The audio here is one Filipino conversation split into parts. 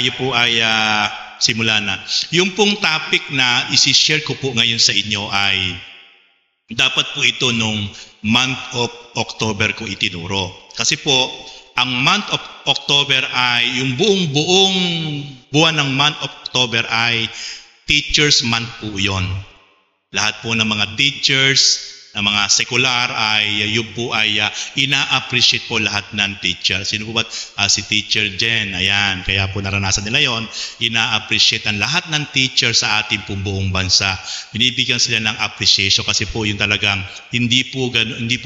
tayo po ay simula na. Yung pong topic na isi-share ko po ngayon sa inyo ay dapat po ito nung month of October ko itinuro. Kasi po, ang month of October ay, yung buong buwan ng month of October ay Teachers Month po yun. Lahat po ng mga teachers, ng mga sekular ay yun po ay ina-appreciate po lahat ng teacher. Sino po ba? Si Teacher Jen. Ayan, kaya po naranasan nila yon. Ina-appreciate ang lahat ng teacher sa ating pong buong bansa. Binibigyan sila ng appreciation kasi po yung talagang hindi po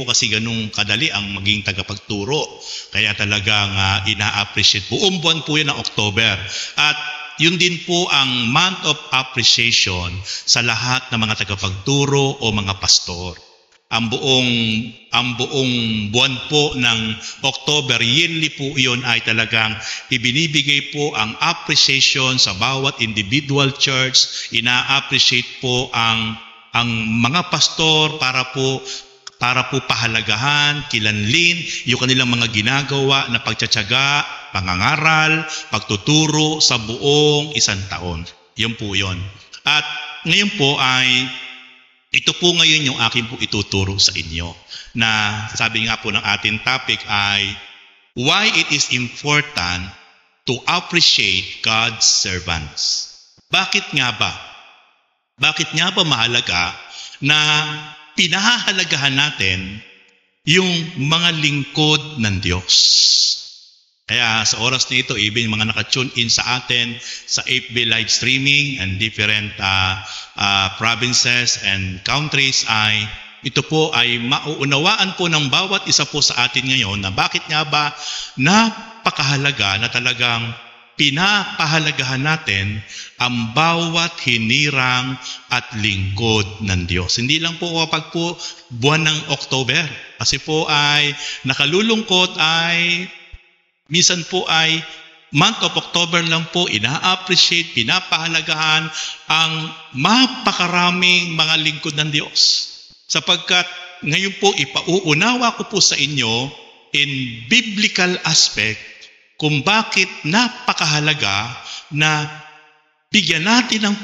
kasi ganung kadali ang maging tagapagturo. Kaya talagang ina-appreciate. Buong buwan po yun ng October. At yun din po ang month of appreciation sa lahat ng mga tagapagturo o mga pastor. Ang buong buwan po ng October, yearly po iyon ay talagang ibinibigay po ang appreciation sa bawat individual church. Ina-appreciate po ang mga pastor para po pahalagahan, kilanlin yung kanilang mga ginagawa na pagtsatsaga, pangangaral, pagtuturo sa buong isang taon. Yun po yun. At ngayon po ay ito po ngayon yung akin po ituturo sa inyo na sabi nga po ng ating topic ay why it is important to appreciate God's servants. Bakit nga ba? Bakit nga ba mahalaga na pinahahalagahan natin yung mga lingkod ng Diyos? Kaya sa oras na ito, even mga naka-tune in sa atin sa FB live streaming and different provinces and countries ay ito po ay mauunawaan po ng bawat isa po sa atin ngayon na bakit nga ba napakahalaga na talagang pinapahalagahan natin ang bawat hinirang at lingkod ng Diyos. Hindi lang po kapag po buwan ng October. Kasi po ay nakalulungkot ay minsan po ay month of October lang po ina-appreciate, pinapahalagahan ang mapakaraming mga lingkod ng Diyos. Sapagkat ngayon po ipauunawa ko po sa inyo in biblical aspect kung bakit napakahalaga na bigyan natin ng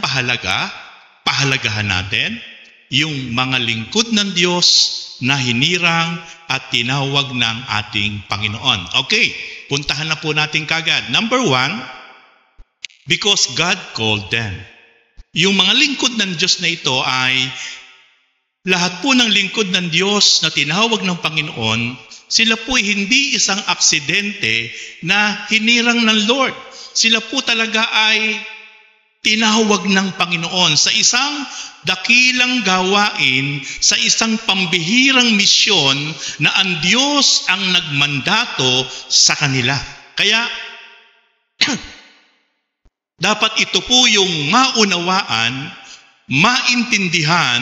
pahalagahan natin yung mga lingkod ng Diyos na hinirang at tinawag ng ating Panginoon. Okay, puntahan na po natin kagad. Number 1, because God called them. Yung mga lingkod ng Diyos na ito ay lahat po ng lingkod ng Diyos na tinawag ng Panginoon, sila po hindi isang aksidente na hinirang ng Lord. Sila po talaga ay tinawag ng Panginoon sa isang dakilang gawain, sa isang pambihirang misyon na ang Diyos ang nagmandato sa kanila. Kaya, dapat ito po yung maunawaan, maintindihan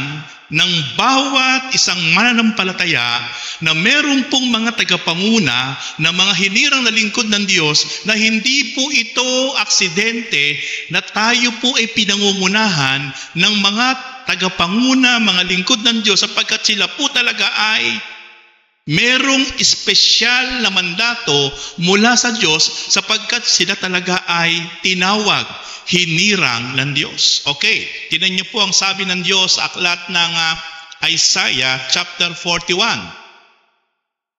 ng bawat isang mananampalataya na meron pong mga tagapanguna na mga hinirang na lingkod ng Diyos na hindi po ito aksidente na tayo po ay pinangungunahan ng mga tagapanguna, mga lingkod ng Diyos sapagkat sila po talaga ay merong espesyal na mandato mula sa Diyos sapagkat sila talaga ay tinawag, hinirang ng Diyos. Okay, tingnan niyo po ang sabi ng Diyos sa aklat ng Isaiah chapter 41.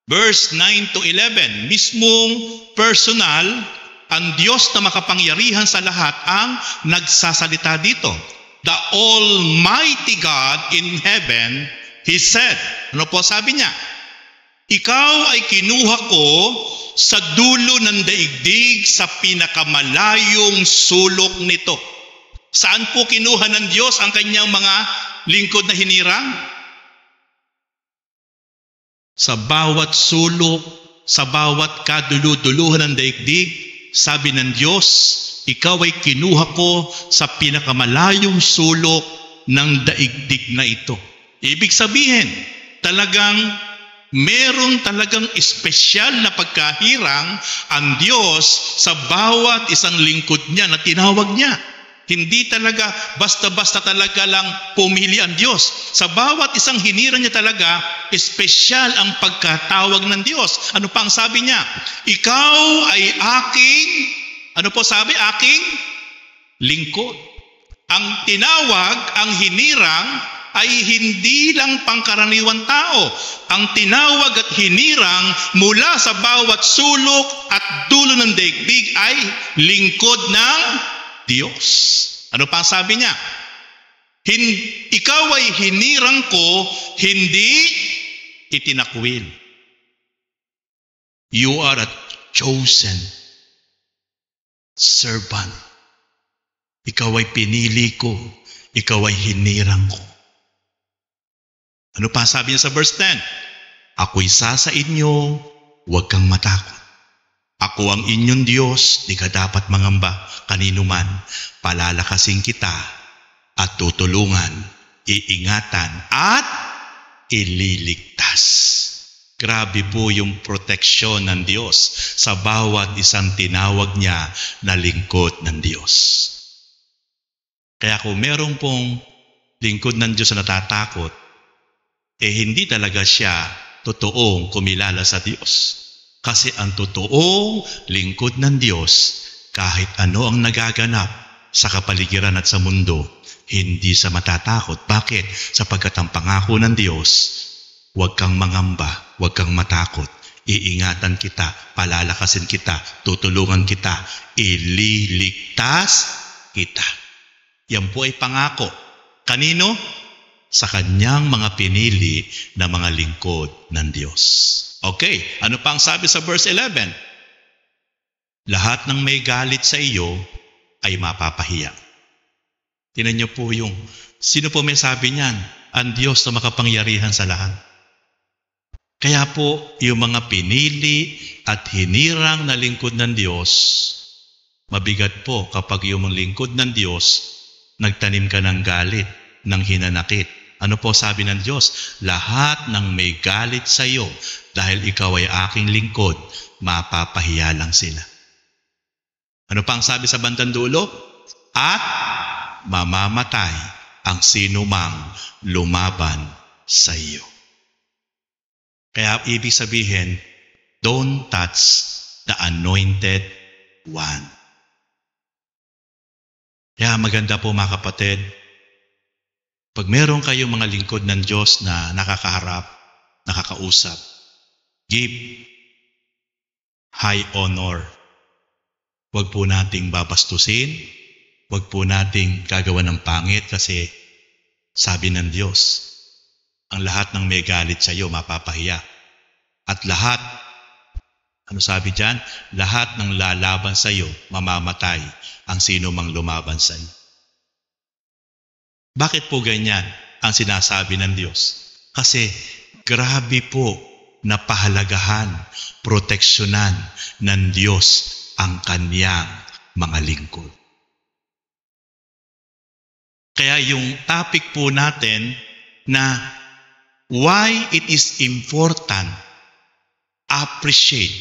Verse 9 to 11, mismong personal, ang Diyos na makapangyarihan sa lahat ang nagsasalita dito. The Almighty God in heaven, He said, ano po sabi niya? Ikaw ay kinuha ko sa dulo ng daigdig sa pinakamalayong sulok nito. Saan po kinuha ng Diyos ang kanyang mga lingkod na hinirang? Sa bawat sulok, sa bawat kaduluduluhan ng daigdig, sabi ng Diyos, ikaw ay kinuha ko sa pinakamalayong sulok ng daigdig na ito. Ibig sabihin, meron talagang espesyal na pagkahirang ang Diyos sa bawat isang lingkod niya na tinawag niya. Hindi talaga basta-basta talaga lang pumili ang Diyos. Sa bawat isang hinirang niya talaga, espesyal ang pagkatawag ng Diyos. Ano pa ang sabi niya? Ikaw ay aking Ano po sabi? Aking lingkod. Ang tinawag, ang hinirang, ay hindi lang pangkaraniwan tao. Ang tinawag at hinirang mula sa bawat sulok at dulo ng daigdig ay lingkod ng Diyos. Ano pa ang sabi niya? Ikaw ay hinirang ko, hindi itinakwil. You are a chosen servant. Ikaw ay pinili ko. Ikaw ay hinirang ko. Ano pa sabi niya sa verse 10? Ako'y isa sa inyo, huwag kang matakot. Ako ang inyong Diyos, di ka dapat mangamba kanino man. Palalakasin kita at tutulungan, iingatan at ililigtas. Grabe po yung proteksyon ng Diyos sa bawat isang tinawag niya na lingkod ng Diyos. Kaya kung meron pong lingkod ng Diyos na natatakot, hindi talaga siya totoong kumilala sa Diyos. Kasi ang totoong lingkod ng Diyos, kahit ano ang nagaganap sa kapaligiran at sa mundo, hindi sa matatakot. Bakit? Sapagkat ang pangako ng Diyos, huwag kang mangamba, huwag kang matakot. Iingatan kita, palalakasin kita, tutulungan kita, ililigtas kita. Yan po ay pangako. Kanino? Sa kanyang mga pinili na mga lingkod ng Diyos. Okay, ano pa ang sabi sa verse 11? Lahat ng may galit sa iyo ay mapapahiya. Tingnan niyo po yung, sino po may sabi niyan? Ang Diyos na makapangyarihan sa lahat. Kaya po, yung mga pinili at hinirang na lingkod ng Diyos, mabigat po kapag yung lingkod ng Diyos, nagtanim ka ng galit, ng hinanakit. Ano po sabi ng Diyos? Lahat ng may galit sa iyo, dahil ikaw ay aking lingkod, mapapahiya lang sila. Ano pa ang sabi sa bandang dulo? At mamamatay ang sinumang lumaban sa iyo. Kaya ibig sabihin, don't touch the anointed one. Kaya maganda po mga kapatid, pag meron kayong mga lingkod ng Diyos na nakakaharap, nakakausap, give high honor. Huwag po nating babastusin, huwag po nating gagawa ng pangit kasi sabi ng Diyos, ang lahat ng may galit sa iyo mapapahiya. At lahat, ano sabi dyan? Lahat ng lalaban sa iyo mamamatay ang sino mang lumaban sa iyo. Bakit po ganyan ang sinasabi ng Diyos? Kasi grabe po na pahalagahan, proteksyonan ng Diyos ang kanyang mga lingkod. Kaya yung topic po natin na why it is important appreciate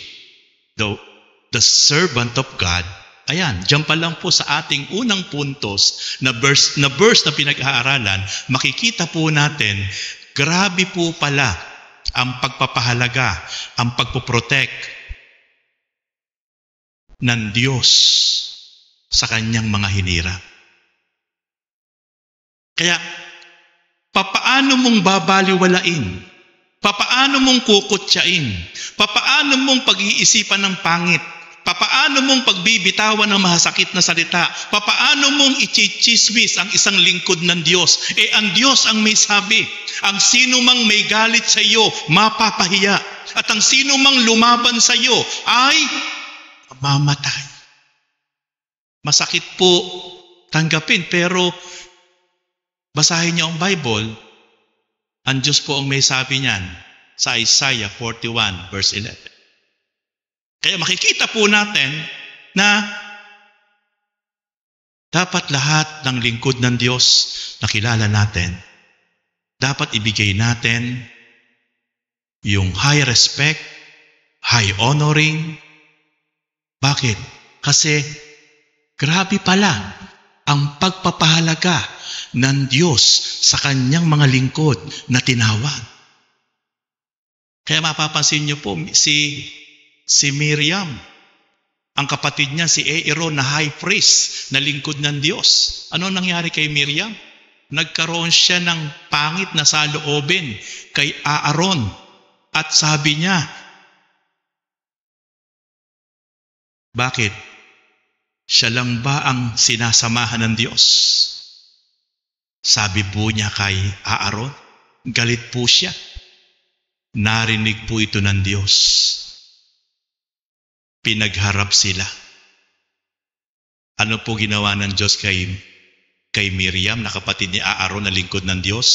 the servant of God. Ayan, dyan pa lang po sa ating unang puntos na verse na pinag-aaralan, makikita po natin, grabe po pala ang pagpapahalaga, ang pagpoprotect ng Diyos sa kanyang mga hinirang. Kaya, papaano mong babaliwalain? Papaano mong kukutyain? Papaano mong pag-iisipan ng pangit? Papaano mong pagbibitawan ng masakit na salita? Papaano mong ichichismis ang isang lingkod ng Diyos? Ang Diyos ang may sabi, ang sino mang may galit sa iyo, mapapahiya. At ang sino mang lumaban sa iyo ay mamatay. Masakit po tanggapin, pero basahin niyo ang Bible, ang Diyos po ang may sabi niyan sa Isaiah 41 verse 11. Kaya makikita po natin na dapat lahat ng lingkod ng Diyos na kilala natin, dapat ibigay natin yung high respect, high honoring. Bakit? Kasi grabe pala ang pagpapahalaga ng Diyos sa kanyang mga lingkod na tinawag. Kaya mapapansin niyo po si Miriam, Ang kapatid niya si Aaron na high priest na lingkod ng Diyos. Ano nangyari kay Miriam? Nagkaroon siya ng pangit na saloobin kay Aaron. At sabi niya, bakit? Siya lang ba ang sinasamahan ng Diyos? Sabi po niya kay Aaron, galit po siya. Narinig po ito ng Diyos. Pinagharap sila. Ano po ginawa ng Diyos kay Miriam na kapatid ni Aaron na lingkod ng Diyos?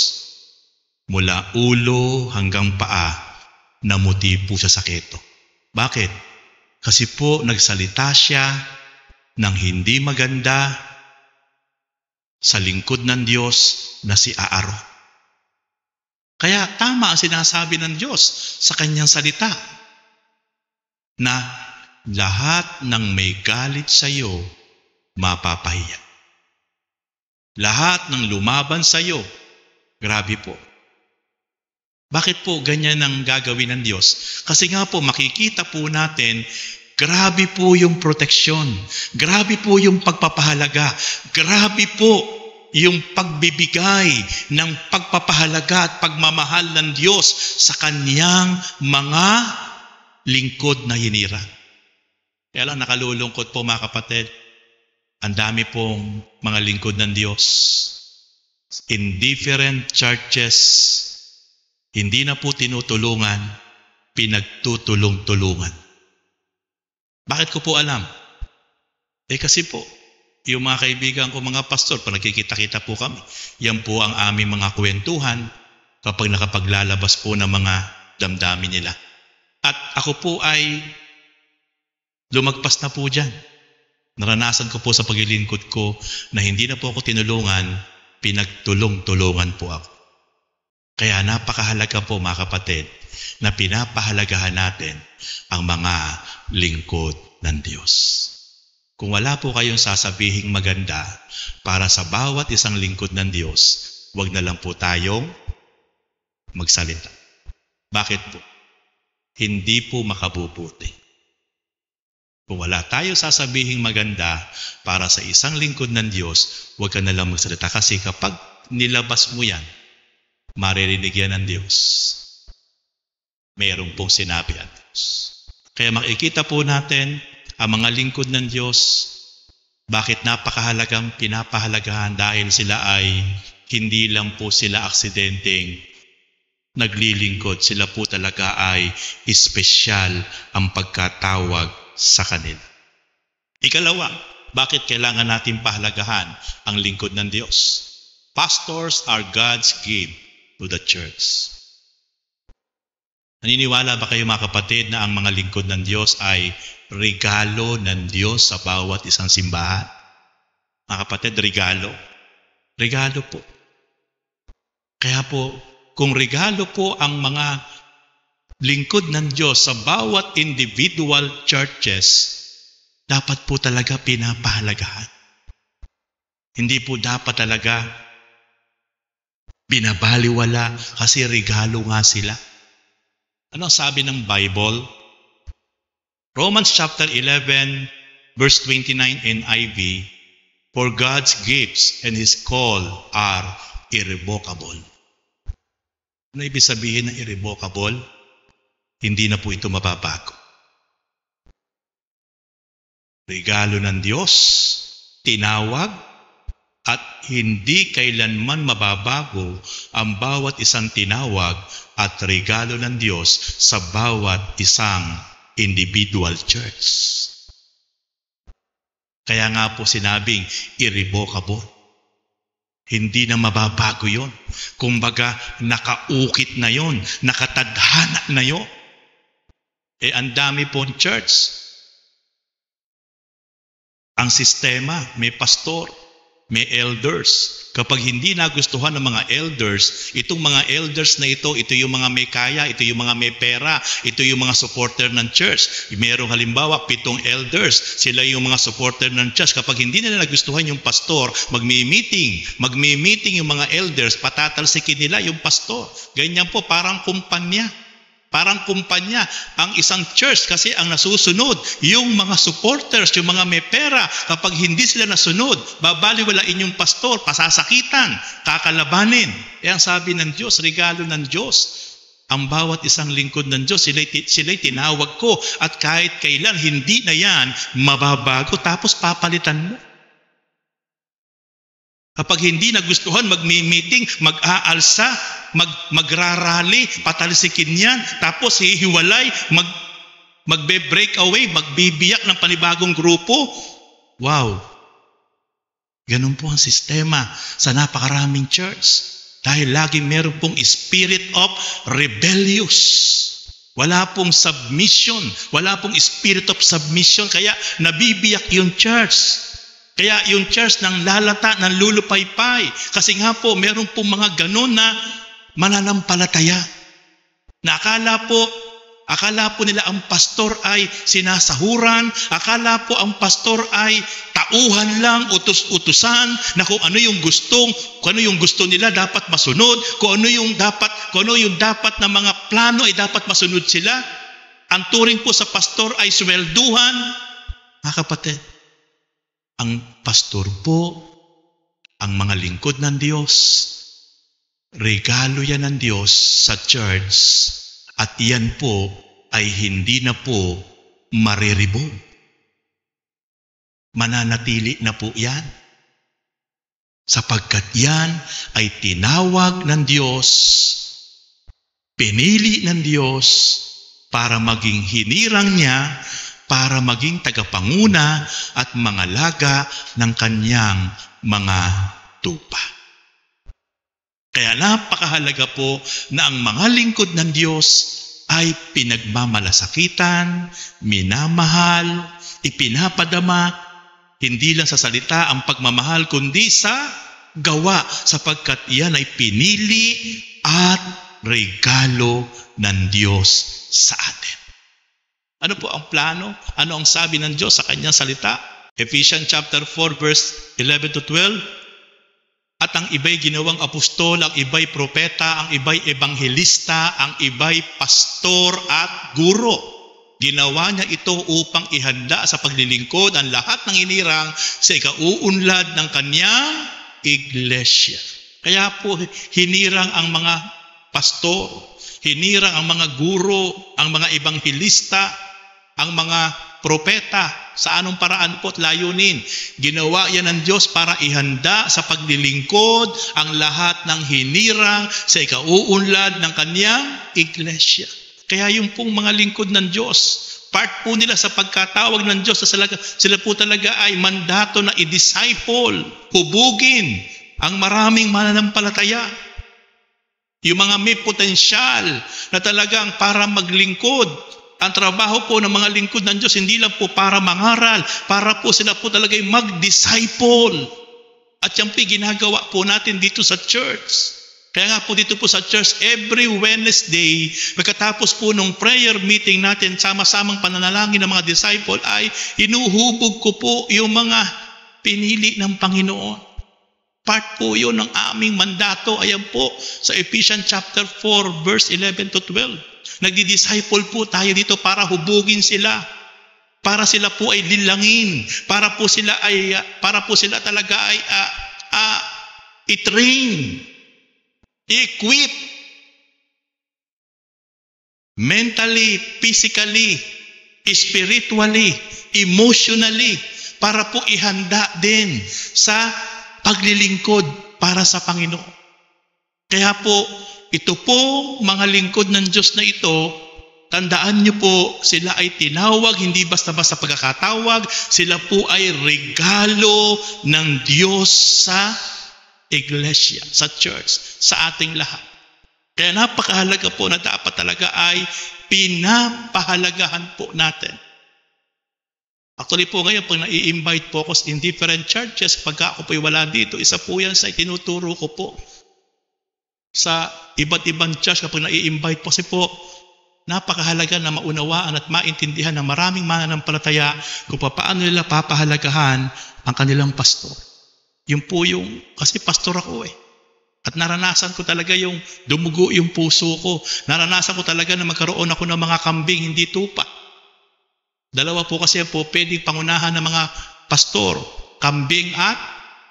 Mula ulo hanggang paa, namuti po siya sa keto. Bakit? Kasi po nagsalita siya ng hindi maganda sa lingkod ng Diyos na si Aaron. Kaya tama ang sinasabi ng Diyos sa kanyang salita na lahat ng may galit sa iyo, mapapahiya. Lahat ng lumaban sa iyo, grabe po. Bakit po ganyan ang gagawin ng Diyos? Kasi nga po makikita po natin, grabe po yung proteksyon, grabe po yung pagpapahalaga, grabe po yung pagbibigay ng pagpapahalaga at pagmamahal ng Diyos sa kanyang mga lingkod na hinirang. Kaya lang nakalulungkot po mga kapatid, ang dami pong mga lingkod ng Diyos in different churches, hindi na po tinutulungan, pinagtutulong-tulungan. Bakit ko po alam? Kasi po, yung mga kaibigan ko, mga pastor, pag nagkikita-kita po kami, yan po ang aming mga kwentuhan kapag nakapaglalabas po ng mga damdamin nila. At ako po ay lumagpas na po dyan. Naranasan ko po sa paglilingkod ko na hindi na po ako tinulungan, pinagtulong-tulungan po ako. Kaya napakahalaga po mga kapatid na pinapahalagahan natin ang mga lingkod ng Diyos. Kung wala po kayong sasabihing maganda para sa bawat isang lingkod ng Diyos, huwag na lang po tayong magsalita. Bakit po? Hindi po makabubuti. Kung wala tayo sasabihing maganda para sa isang lingkod ng Diyos, huwag ka na lang magsalita. Kasi kapag nilabas mo yan, maririnig yan ng Diyos. Mayroon pong sinabi ang Diyos. Kaya makikita po natin ang mga lingkod ng Diyos, bakit napakahalagang pinapahalagahan dahil sila ay hindi lang po sila aksidenteng naglilingkod. Sila po talaga ay espesyal ang pagkatawag sa kanila. Ikalawa, bakit kailangan natin pahalagahan ang lingkod ng Diyos? Pastors are God's gift to the church. Naniniwala ba kayo mga kapatid na ang mga lingkod ng Diyos ay regalo ng Diyos sa bawat isang simbahan? Mga kapatid, regalo. Regalo po. Kaya po, kung regalo po ang mga lingkod ng Diyos sa bawat individual churches, dapat po talaga pinapahalagahan. Hindi po dapat talaga binabaliwala kasi regalo nga sila. Ano sabi ng Bible? Romans chapter 11, verse 29 NIV, for God's gifts and His call are irrevocable. Ano ibig sabihin ng irrevocable? Hindi na po ito mababago. Regalo ng Diyos, tinawag, at hindi kailanman mababago ang bawat isang tinawag at regalo ng Diyos sa bawat isang individual church. Kaya nga po sinabing irrevocable. Hindi na mababago yon. Kumbaga, nakaukit na yon, nakatadhana na yon. Ang dami pong church. Ang sistema, may pastor, may elders. Kapag hindi nagustuhan ng mga elders, itong mga elders na ito yung mga may kaya, ito yung mga may pera, ito yung mga supporter ng church. Mayroong halimbawa, 7 elders, sila yung mga supporter ng church. Kapag hindi nila nagustuhan yung pastor, magmi-meeting yung mga elders, patatalsikin nila yung pastor. Ganyan po, parang kumpanya. Parang kumpanya ang isang church kasi ang nasusunod, yung mga supporters, yung mga may pera, kapag hindi sila nasunod, babaliwalain yung pastor, pasasakitan, kakalabanin. Ang sabi ng Diyos, regalo ng Diyos. Ang bawat isang lingkod ng Diyos, sila'y tinawag ko at kahit kailan hindi na yan mababago tapos papalitan mo. Kapag hindi nagustuhan, magmi-meeting, mag-aalsa, magrarally, patalsikin yan, tapos hihiwalay, magbe-break away, magbibiyak ng panibagong grupo. Wow! Ganun po ang sistema sa napakaraming church. Dahil lagi meron pong spirit of rebellious. Wala pong submission, wala pong spirit of submission, kaya nabibiyak yung church. Kaya yung church nang lalata, nang lulupaypay. Kasi nga po, meron pong mga ganon na mananampalataya. Na akala po nila ang pastor ay sinasahuran. Akala po ang pastor ay tauhan lang, utos-utusan, na kung ano yung gusto nila dapat masunod, kung ano yung dapat na mga plano ay dapat masunod sila. Ang turing po sa pastor ay swelduhan. Mga kapatid, ang pastor po, ang mga lingkod ng Diyos, regalo yan ng Diyos sa church at yan po ay hindi na po mariribog. Mananatili na po yan. Sapagkat yan ay tinawag ng Diyos, pinili ng Diyos para maging hinirang niya, para maging tagapanguna at mangalaga ng kanyang mga tupa. Kaya napakahalaga po na ang mga lingkod ng Diyos ay pinagmamalasakitan, minamahal, ipinapadama, hindi lang sa salita ang pagmamahal kundi sa gawa, sapagkat yan ay pinili at regalo ng Diyos sa atin. Ano po ang plano? Ano ang sabi ng Diyos sa kanyang salita? Ephesians chapter 4 verse 11 to 12. At ang iba'y ginawang apostol, ang iba'y propeta, ang iba'y ebanghelista, ang iba'y pastor at guro. Ginawa niya ito upang ihanda sa paglilingkod ang lahat ng inirang sa ikauunlad ng kanyang iglesia. Kaya po hinirang ang mga pastor, hinirang ang mga guro, ang mga ebanghelista, ang mga propeta. Sa anong paraan po at layunin? Ginawa yan ng Diyos para ihanda sa paglilingkod ang lahat ng hinirang sa ikauunlad ng kanyang iglesia. Kaya yung pong mga lingkod ng Diyos, part po nila sa pagkatawag ng Diyos, sila po talaga ay mandato na i-disciple, hubugin ang maraming mananampalataya. Yung mga may potensyal na talagang para maglingkod. Ang trabaho po ng mga lingkod ng Diyos, hindi lang po para mangaral, para po sila po talaga mag-disciple. At yan po ginagawa po natin dito sa church. Kaya nga po dito po sa church, every Wednesday, pagkatapos po nung prayer meeting natin, sama-samang pananalangin ng mga disciple, ay inuhubog ko po yung mga pinili ng Panginoon. Part po yun ng aming mandato. Ayan po sa Ephesians chapter 4 verse 11 to 12. Nagdi-disciple po tayo dito para hubugin sila. Para sila po ay lilangin. Para po sila talaga ay i-train, i-equip mentally, physically, spiritually, emotionally, para po ihanda din sa paglilingkod para sa Panginoon. Kaya po, ito po, mga lingkod ng Diyos na ito, tandaan niyo po, sila ay tinawag, hindi basta-basta pagkakatawag, sila po ay regalo ng Diyos sa iglesia, sa church, sa ating lahat. Kaya napakahalaga po na dapat talaga ay pinapahalagahan po natin. Actually po ngayon, pag nai-invite po ako in different churches, pagka ako po'y wala dito, isa po yan sa itinuturo ko po. Sa iba't ibang church, kapag nai-invite po, kasi po, napakahalaga na maunawaan at maintindihan ng maraming mananampalataya kung paano nila papahalagahan ang kanilang pastor. Yun po yung, kasi pastor ako eh. At naranasan ko talaga yung dumugo yung puso ko. Naranasan ko talaga na magkaroon ako ng mga kambing, hindi tupa. Dalawa po kasi po pwedeng pangunahan ng mga pastor, kambing at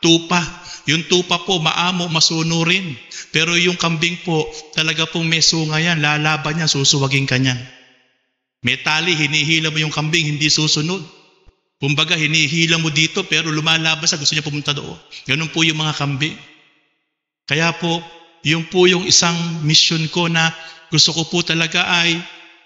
tupa. Yung tupa po maamo, masunurin. Pero yung kambing po, talaga pong may sunga yan, lalaban yan, susuwagin ka niyan. May tali, hinihila mo yung kambing, hindi susunod. Kumbaga, hinihila mo dito, pero lumalabas sa gusto niya pumunta doon. Ganun po yung mga kambing. Kaya po, yung po yung isang mission ko na gusto ko po talaga ay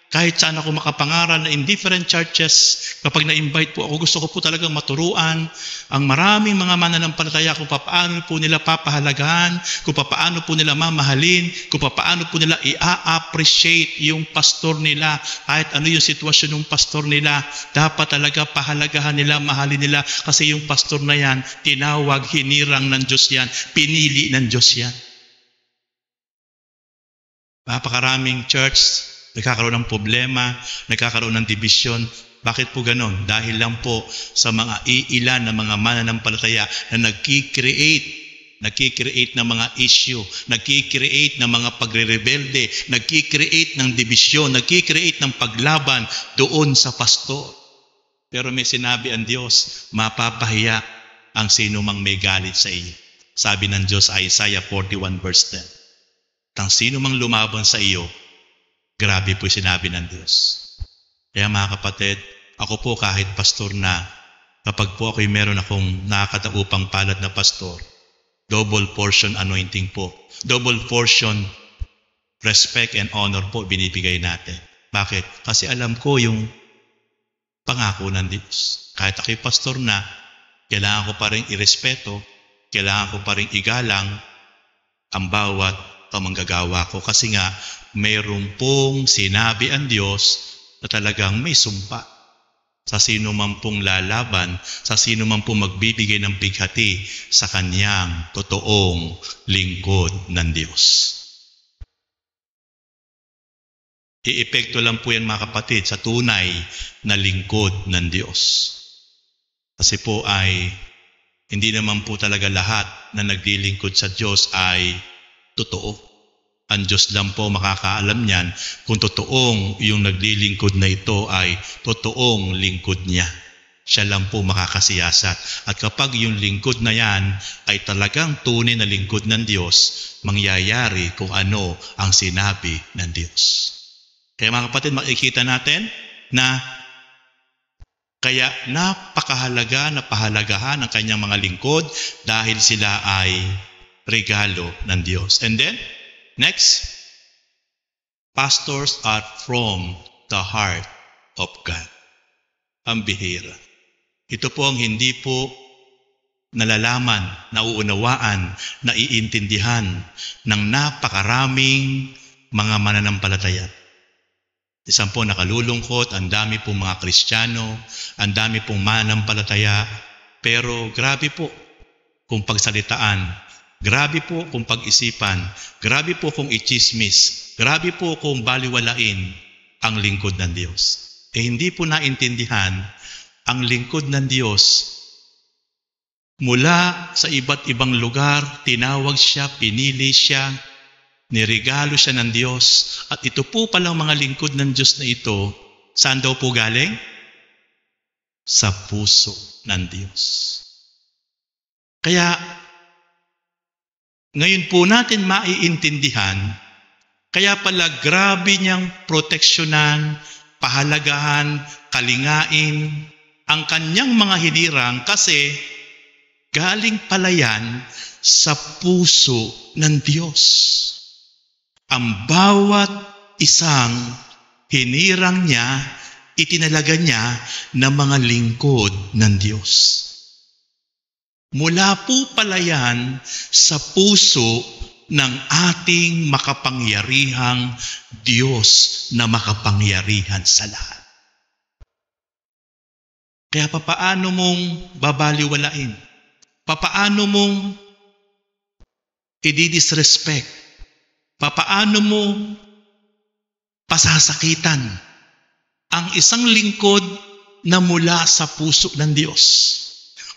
kahit saan ako makapangaral na in different churches, kapag na-invite po ako, gusto ko po talagang maturuan ang maraming mga mananampalataya kung paano po nila papahalagahan, kung paano po nila mamahalin, kung paano po nila i-appreciate yung pastor nila, kahit ano yung sitwasyon ng pastor nila, dapat talaga pahalagahan nila, mahalin nila, kasi yung pastor na yan, tinawag, hinirang ng Diyos yan, pinili ng Diyos yan. Napakaraming church, nagkakaroon ng problema, nagkakaroon ng division. Bakit po ganon? Dahil lang po sa mga iilan na mga mananampalataya na nagki-create ng mga issue, nagki-create ng mga pagre-rebelde, nagki-create ng division, nagki-create ng paglaban doon sa pastor. Pero may sinabi ang Diyos, mapapahiya ang sino mang may galit sa iyo. Sabi ng Diyos, Isaiah 41 verse 10. Ang sino mang lumaban sa iyo, grabe po sinabi ng Diyos. Kaya mga kapatid, ako po kahit pastor na, kapag po ako'y meron akong nakakataupang palad na pastor, double portion anointing po. Double portion respect and honor po binibigay natin. Bakit? Kasi alam ko yung pangako ng Diyos. Kahit ako'y pastor na, kailangan ko pa rin irespeto, kailangan ko pa rin igalang ang bawat pamanggagawa ko. Kasi nga, mayroong pong sinabi ang Diyos na talagang may sumpa sa sino man pong lalaban, sa sino man pong magbibigay ng bighati sa kanyang totoong lingkod ng Diyos. Iepekto lang po yan mga kapatid sa tunay na lingkod ng Diyos. Kasi po ay hindi naman po talaga lahat na naglilingkod sa Diyos ay totoo. Ang Diyos lang po makakaalam niyan kung totoong yung naglilingkod na ito ay totoong lingkod niya. Siya lang po makakasiyasat. At kapag yung lingkod na yan ay talagang tunay na lingkod ng Diyos, mangyayari kung ano ang sinabi ng Diyos. Kaya mga kapatid, makikita natin na kaya napakahalaga na pahalagahan ang kanyang mga lingkod dahil sila ay regalo ng Diyos. And then, next, pastors are from the heart of God. Ang bihira. Ito po ang hindi po nalalaman, nauunawaan, naiintindihan ng napakaraming mga mananampalataya. Isang po nakalulungkot, ang dami pong mga Kristiyano, ang dami pong mananampalataya, pero grabe po kung pagsalitaan, grabe po kung pag-isipan, grabe po kung ichismis, grabe po kung baliwalain ang lingkod ng Diyos. Hindi po naintindihan ang lingkod ng Diyos. Mula sa iba't ibang lugar, tinawag siya, pinili siya, nirigalo siya ng Diyos. At ito po palang mga lingkod ng Diyos na ito, saan daw po galing? Sa puso ng Diyos. Kaya, ngayon po natin maiintindihan, kaya pala grabe niyang proteksyonan, pahalagahan, kalingain ang kanyang mga hinirang kasi galing pala yan sa puso ng Diyos. Ang bawat isang hinirang niya, itinalaga niya na mga lingkod ng Diyos. Mula po pala yan sa puso ng ating makapangyarihang Diyos na makapangyarihan sa lahat. Kaya papaano mong babaliwalain? Papaano mong i-disrespect? Papaano mo pasasakitan ang isang lingkod na mula sa puso ng Diyos?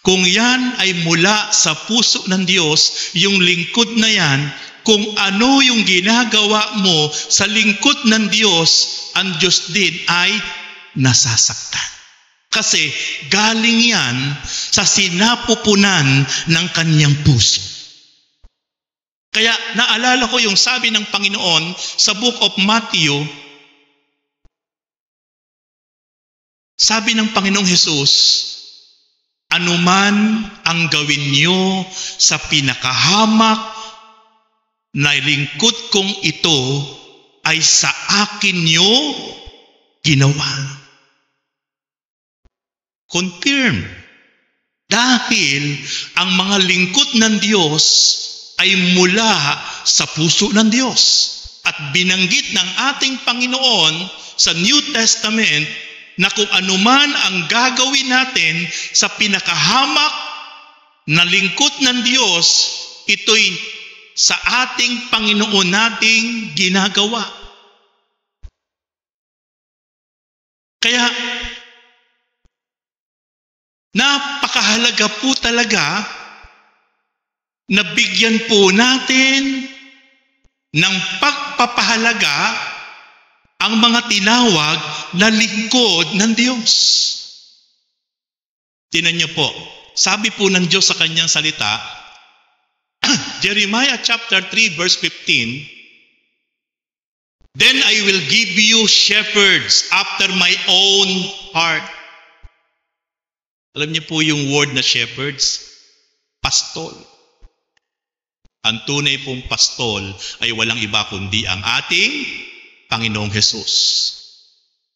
Kung yan ay mula sa puso ng Diyos, yung lingkod na yan, kung ano yung ginagawa mo sa lingkod ng Diyos, ang Diyos din ay nasasaktan. Kasi galing yan sa sinapupunan ng kanyang puso. Kaya naalala ko yung sabi ng Panginoon sa Book of Matthew. Sabi ng Panginoong Hesus, anuman ang gawin niyo sa pinakahamak na lingkod kong ito ay sa akin niyo ginawa. Confirm. Dahil ang mga lingkod ng Diyos ay mula sa puso ng Diyos. At binanggit ng ating Panginoon sa New Testament na kung anuman ang gagawin natin sa pinakahamak na lingkod ng Diyos, ito'y sa ating Panginoon nating ginagawa. Kaya, napakahalaga po talaga na bigyan po natin ng pagpapahalaga ang mga tinawag na lingkod ng Diyos. Tingnan niyo po, sabi po ng Diyos sa kanyang salita, Jeremiah chapter 3 verse 15, then I will give you shepherds after my own heart. Alam niyo po yung word na shepherds? Pastol. Ang tunay pong pastol ay walang iba kundi ang ating Panginoong Hesus.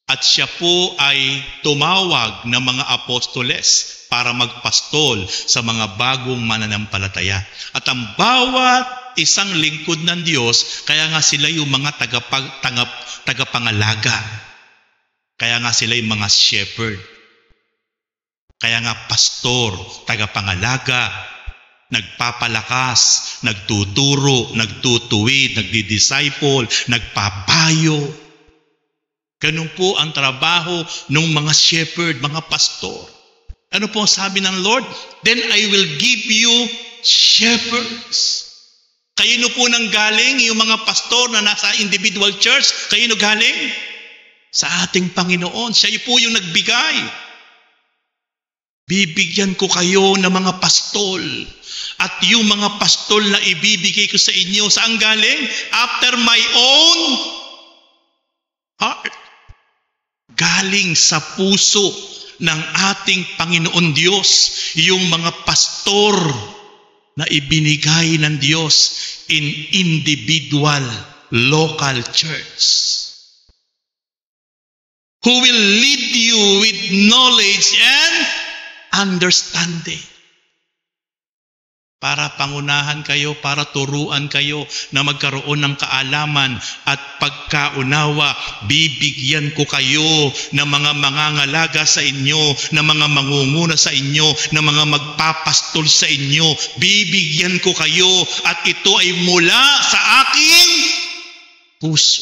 At siya po ay tumawag ng mga apostoles para magpastol sa mga bagong mananampalataya. At ang bawat isang lingkod ng Diyos, kaya nga sila yung mga tagapangalaga. Kaya nga sila yung mga shepherd. Kaya nga pastor, tagapangalaga, nagpapalakas, nagtuturo, nagtutuwid, nagdi-disciple, nagpapayo. Ganun po ang trabaho ng mga shepherd, mga pastor. Ano po sabi ng Lord? Then I will give you shepherds. Kayo po nang galing, yung mga pastor na nasa individual church, kayo galing? Sa ating Panginoon. Siya po yung nagbigay. Bibigyan ko kayo ng mga pastol. At yung mga pastol na ibibigay ko sa inyo, saan galing? After my own heart. Galing sa puso ng ating Panginoon Diyos, yung mga pastor na ibinigay ng Diyos in individual local church. Who will lead you with knowledge and understanding. Para pangunahan kayo, para turuan kayo na magkaroon ng kaalaman at pagkaunawa. Bibigyan ko kayo ng mga mangangalaga sa inyo, ng mga mangunguna sa inyo, ng mga magpapastol sa inyo. Bibigyan ko kayo at ito ay mula sa aking puso.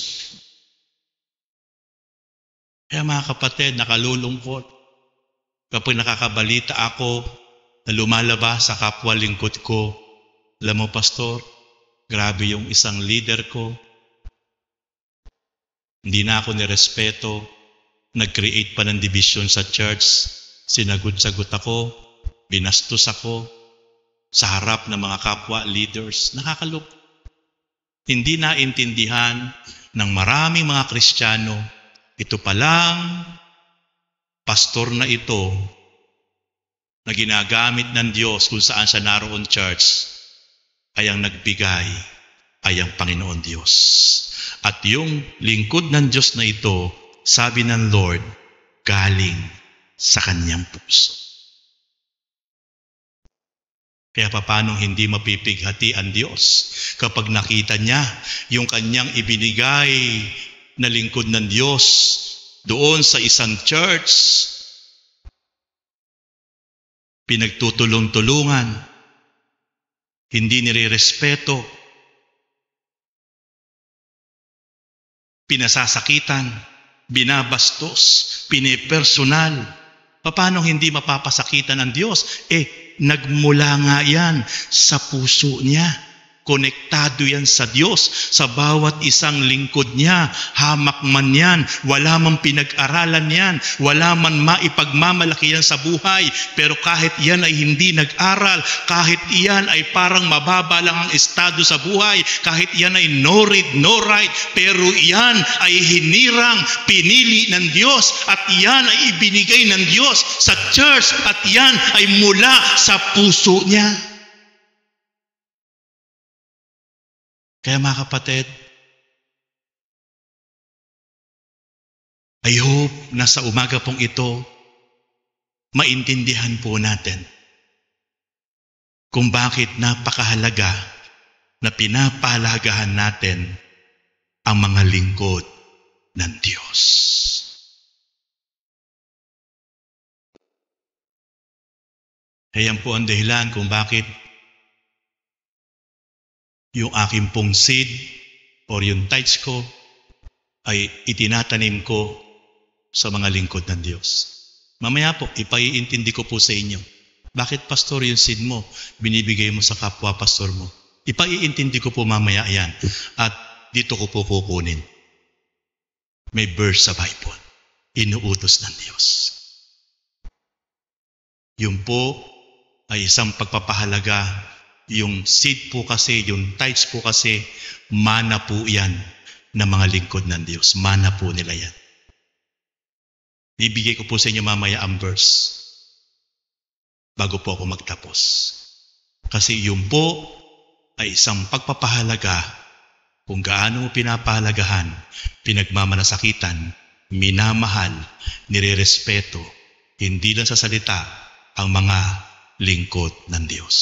Kaya mga kapatid, nakalulungkot kapag nakakabalita ako na lumalabas sa kapwa lingkod ko. Alam mo, pastor, grabe yung isang leader ko. Hindi na ako nirespeto. Nag-create pa ng division sa church. Sinagot-sagot ako. Binastos ako sa harap ng mga kapwa leaders. Nakakalungkot. Hindi naintindihan ng maraming mga Kristiyano, ito palang pastor na ito na ginagamit ng Diyos kung saan siya naroon church, ay ang nagbigay ay ang Panginoon Diyos. At yung lingkod ng Diyos na ito, sabi ng Lord, galing sa kanyang puso. Kaya paanong hindi mapipighati ang Diyos kapag nakita niya yung kanyang ibinigay na lingkod ng Diyos doon sa isang church, pinagtutulong-tulungan, hindi nirerespeto, pinasasakitan, binabastos, pinipersonal, Paano hindi mapapasakitan ng Diyos? Nagmula nga yan sa puso niya. Konektado yan sa Diyos. Sa bawat isang lingkod niya, hamak man yan, wala man pinag-aralan yan, wala man maipagmamalaki yan sa buhay. Pero kahit yan ay hindi nag-aral, kahit yan ay parang mababa lang ang estado sa buhay, kahit yan ay no read, no write, pero yan ay hinirang, pinili ng Diyos, at yan ay ibinigay ng Diyos sa church, at yan ay mula sa puso niya. Kaya mga kapatid, I hope na sa umaga pong ito, maintindihan po natin kung bakit napakahalaga na pinapahalagahan natin ang mga lingkod ng Diyos. Ayan po ang dahilan kung bakit yung aking pong seed or yung tithes ko ay itinatanim ko sa mga lingkod ng Diyos. Mamaya po, ipaiintindi ko po sa inyo. Bakit, pastor, yung seed mo, binibigay mo sa kapwa pastor mo? Ipaiintindi ko po mamaya yan. At dito ko po kukunin. May verse sa Bible. Inuutos ng Diyos. Yun po ay isang pagpapahalaga. Yung seed po kasi, yung tithes po kasi, mana po yan ng mga lingkod ng Diyos. Mana po nila yan. Bibigay ko po sa inyo mamaya ang verse bago po ako magtapos. Kasi yun po ay isang pagpapahalaga kung gaano mo pinapahalagahan, pinagmamalasakitan, minamahal, nirerespeto, hindi lang sa salita, ang mga lingkod ng Diyos.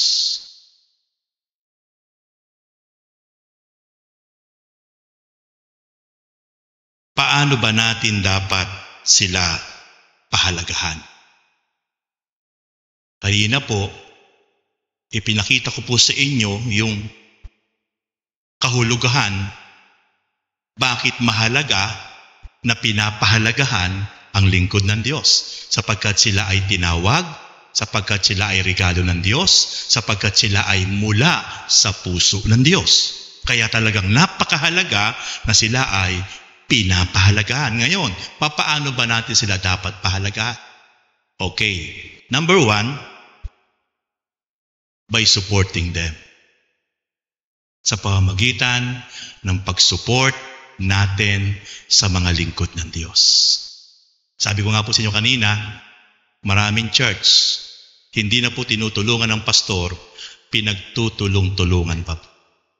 Paano ba natin dapat sila pahalagahan? Kanina po, ipinakita ko po sa inyo yung kahulugan, bakit mahalaga na pinapahalagahan ang lingkod ng Diyos. Sapagkat sila ay tinawag, sapagkat sila ay regalo ng Diyos, sapagkat sila ay mula sa puso ng Diyos. Kaya talagang napakahalaga na sila ay pinapahalagahan. Ngayon, paano ba natin sila dapat pahalagahan? Okay. Number 1, by supporting them. Sa pamamagitan ng pag-support natin sa mga lingkod ng Diyos. Sabi ko nga po sa inyo kanina, maraming church, hindi na po tinutulungan ng pastor, pinagtutulong-tulungan pa.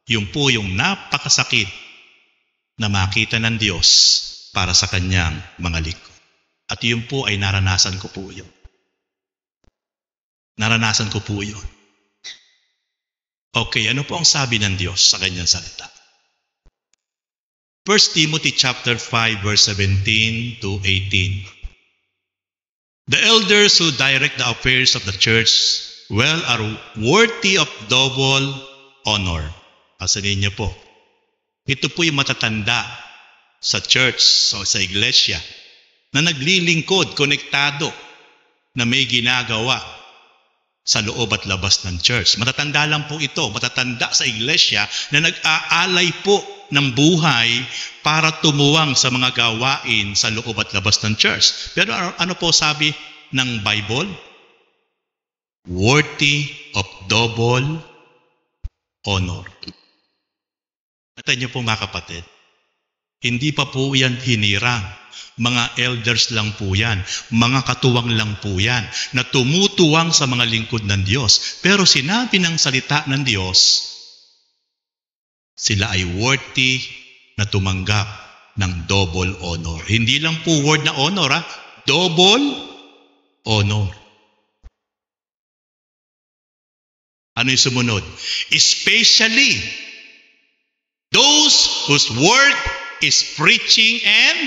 Yung po yung napakasakit na makita ng Diyos para sa kanyang mga lingkod. At yun po ay naranasan ko po yun. Naranasan ko po yun. Okay, ano po ang sabi ng Diyos sa kanyang salita? 1 Timothy chapter 5 verse 17 to 18. The elders who direct the affairs of the church are worthy of double honor. Asanin niyo po. Ito po yung matatanda sa church o sa iglesia na naglilingkod, konektado, na may ginagawa sa loob at labas ng church. Matatanda lang po ito, matatanda sa iglesia na nag-aalay po ng buhay para tumuwang sa mga gawain sa loob at labas ng church. Pero ano po sabi ng Bible? Worthy of double honor. At niyo po mga kapatid, hindi pa po yan hinirang. Mga elders lang po yan. Mga katuwang lang po yan na tumutuwang sa mga lingkod ng Diyos. Pero sinabi ng salita ng Diyos, sila ay worthy na tumanggap ng double honor. Hindi lang po word na honor, double honor. Ano yung sumunod? Especially those whose work is preaching and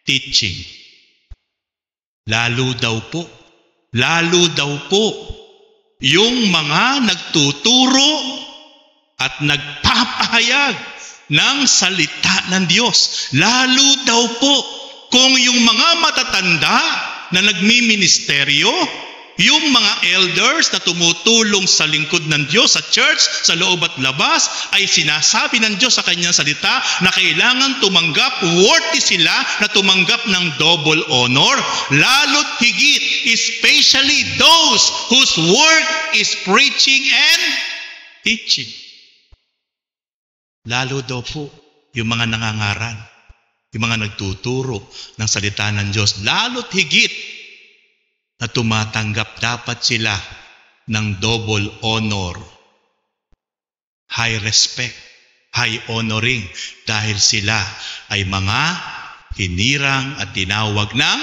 teaching. Lalo daw po, yung mga nagtuturo at nagpapahayag ng salita ng Diyos. Lalo daw po, kung yung mga matatanda na nagmiministeryo, yung mga elders na tumutulong sa lingkod ng Diyos sa church, sa loob at labas, ay sinasabi ng Diyos sa kanyang salita na kailangan tumanggap, worthy sila na tumanggap ng double honor, lalo't higit, especially those whose work is preaching and teaching. Lalo daw po yung mga nangangaral, yung mga nagtuturo ng salita ng Diyos, lalo't higit na tumatanggap dapat sila ng double honor, high respect, high honoring, dahil sila ay mga hinirang at tinawag ng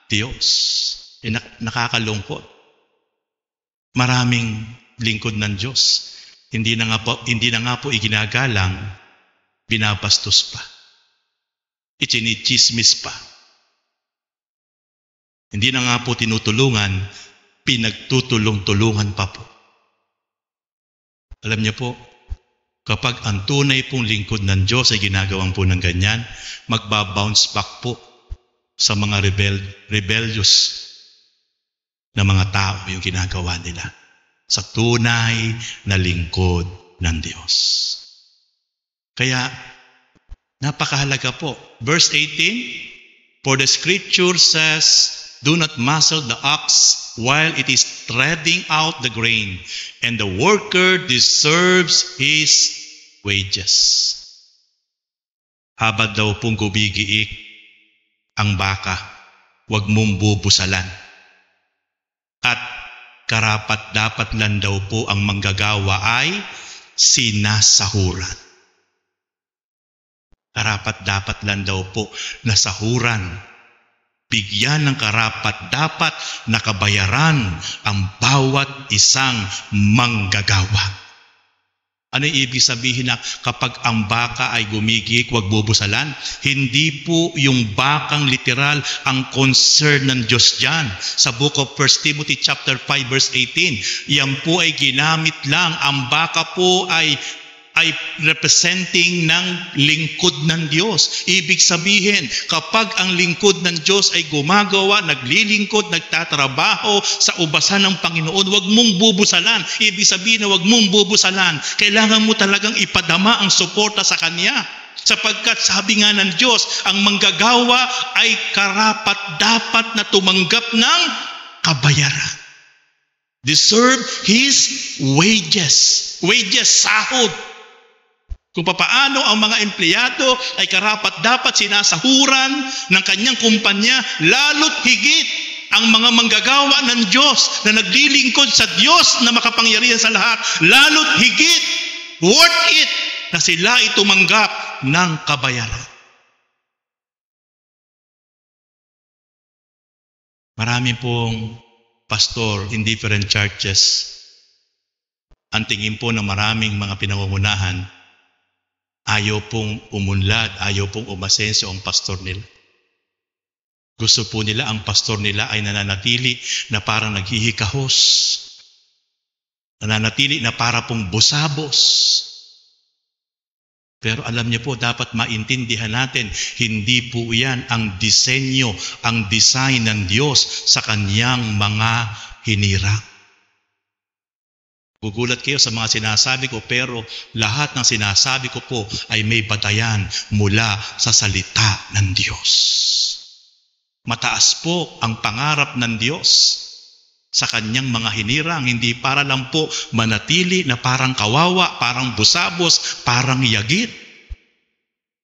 Diyos. Nakakalungkot. Maraming lingkod ng Diyos, hindi na nga po iginagalang, binabastos pa, ichinichismis pa. Hindi na nga po tinutulungan, pinagtutulong-tulungan pa po. Alam niyo po, kapag ang tunay pong lingkod ng Diyos ay ginagawang po ng ganyan, magbabounce back po sa mga rebellious na mga tao yung ginagawa nila sa tunay na lingkod ng Diyos. Kaya, napakahalaga po. Verse 18, for the scripture says, do not muzzle the ox while it is treading out the grain, and the worker deserves his wages. Habang daw pong gumigiik ang baka, huwag mong bubusalan. At karapat dapat lang daw po ang manggagawa ay sinasahuran. Karapat dapat lang daw po na sahuran. Bigyan ng karapat dapat na kabayaran ang bawat isang manggagawa. Ano ibig sabihin na kapag ang baka ay gumigik, huwag bubusalan? Hindi po yung bakang literal ang concern ng Diyos dyan. Sa book of 1 Timothy chapter 5 verse 18, yan po ay ginamit lang. Ang baka po ay representing ng lingkod ng Diyos. Ibig sabihin, kapag ang lingkod ng Diyos ay gumagawa, naglilingkod, nagtatrabaho sa ubasan ng Panginoon, huwag mong bubusalan. Ibig sabihin na huwag mong bubusalan. Kailangan mo talagang ipadama ang suporta sa Kanya. Sapagkat sabi nga ng Diyos, ang manggagawa ay karapat dapat na tumanggap ng kabayaran. Deserve his wages. Wages, sahod. Kung papaano ang mga empleyado ay karapat dapat sinasahuran ng kanyang kumpanya, lalo't higit ang mga manggagawa ng Diyos na naglilingkod sa Diyos na makapangyarihan sa lahat, lalo't higit, worth it, na sila ay tumanggap ng kabayaran. Marami pong pastor in different churches, ang tingin po ng maraming mga pinangungunahan, ayaw pong umunlad, ayaw pong umasenso ang pastor nila. Gusto po nila ang pastor nila ay nananatili na parang naghihikahos. Nananatili na para pong busabos. Pero alam niyo po, dapat maintindihan natin, hindi po yan ang disenyo, ang design ng Diyos sa kanyang mga hinirang. Gugulat kayo sa mga sinasabi ko, pero lahat ng sinasabi ko po ay may batayan mula sa salita ng Diyos. Mataas po ang pangarap ng Diyos sa kanyang mga hinirang, hindi para lang po manatili na parang kawawa, parang busabos, parang yagit.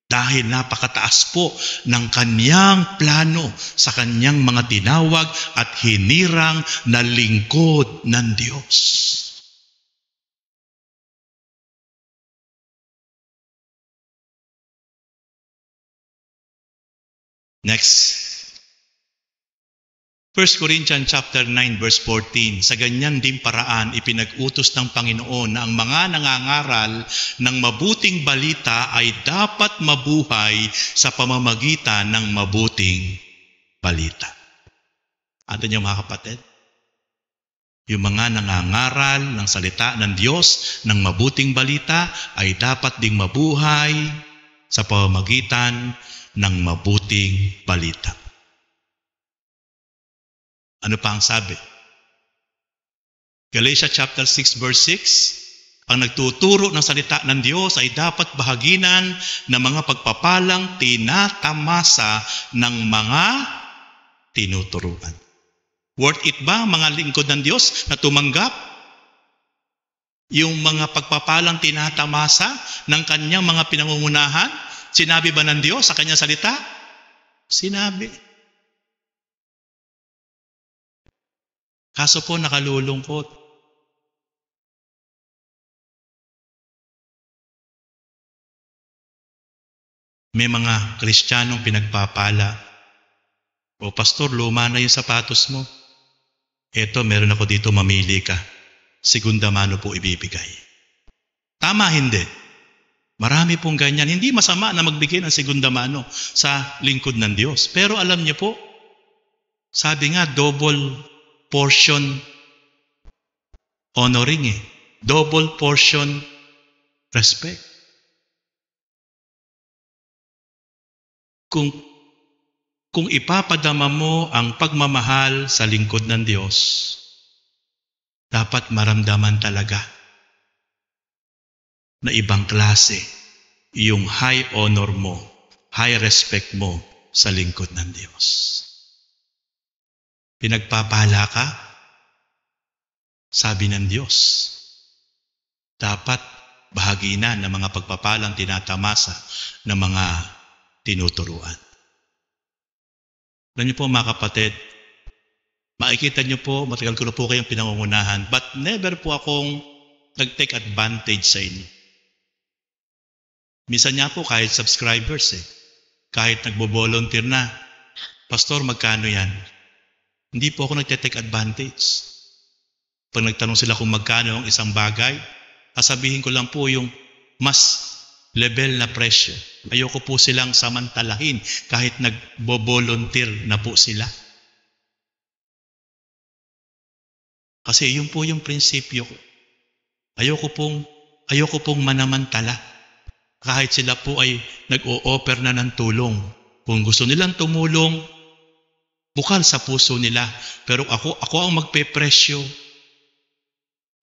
Dahil napakataas po ng kanyang plano sa kanyang mga tinawag at hinirang na lingkod ng Diyos. Next. 1 Corinthians chapter 9 verse 14, sa ganyan din paraan ipinag-utos ng Panginoon na ang mga nangangaral ng mabuting balita ay dapat mabuhay sa pamamagitan ng mabuting balita. Ano niyo mga kapatid? Yung mga nangangaral ng salita ng Diyos ng mabuting balita ay dapat ding mabuhay sa pamamagitan ng mabuting balita. Ano pa ang sabi? Galatians chapter 6 verse 6, ang nagtuturo ng salita ng Diyos ay dapat bahaginan ng mga pagpapalang tinatamasa ng mga tinuturuan. Worth it ba mga lingkod ng Diyos na tumanggap yung mga pagpapalang tinatamasa ng kanyang mga pinangungunahan? Sinabi ba ng Diyos sa kanyang salita? Sinabi. Kaso po nakalulungkot. May mga Kristiyanong pinagpapala. O pastor, luma na yung sapatos mo. Eto, meron ako dito, mamili ka. Segunda mano po ibibigay. Tama, hindi. Marami pong ganyan. Hindi masama na magbigay ng segunda mano sa lingkod ng Diyos. Pero alam niyo po, sabi nga, double portion honoring eh. Double portion respect. Kung ipapadama mo ang pagmamahal sa lingkod ng Diyos, dapat maramdaman talaga na ibang klase yung high honor mo, high respect mo sa lingkod ng Diyos. Pinagpapala ka, sabi ng Diyos, dapat bahaginan ng mga pagpapalang tinatamasa ng mga tinuturuan. Alam niyo po mga kapatid, makikita niyo po, matagal ko na po kayong pinangungunahan, but never po akong nag-take advantage sa inyo. Minsan niya po kahit subscribers kahit nagbo-volunteer na, pastor magkano yan? Hindi po ako nag-take advantage. Pag nagtanong sila kung magkano ang isang bagay, sasabihin ko lang po yung mas level na presyo. Ayoko po silang samantalahin kahit nagbo-volunteer na po sila. Kasi yun po yung prinsipyo ko. Ayoko pong manamantala. Kahit sila po ay nag-o-offer na ng tulong. Kung gusto nilang tumulong, bukal sa puso nila. Pero ako ang magpe-presyo.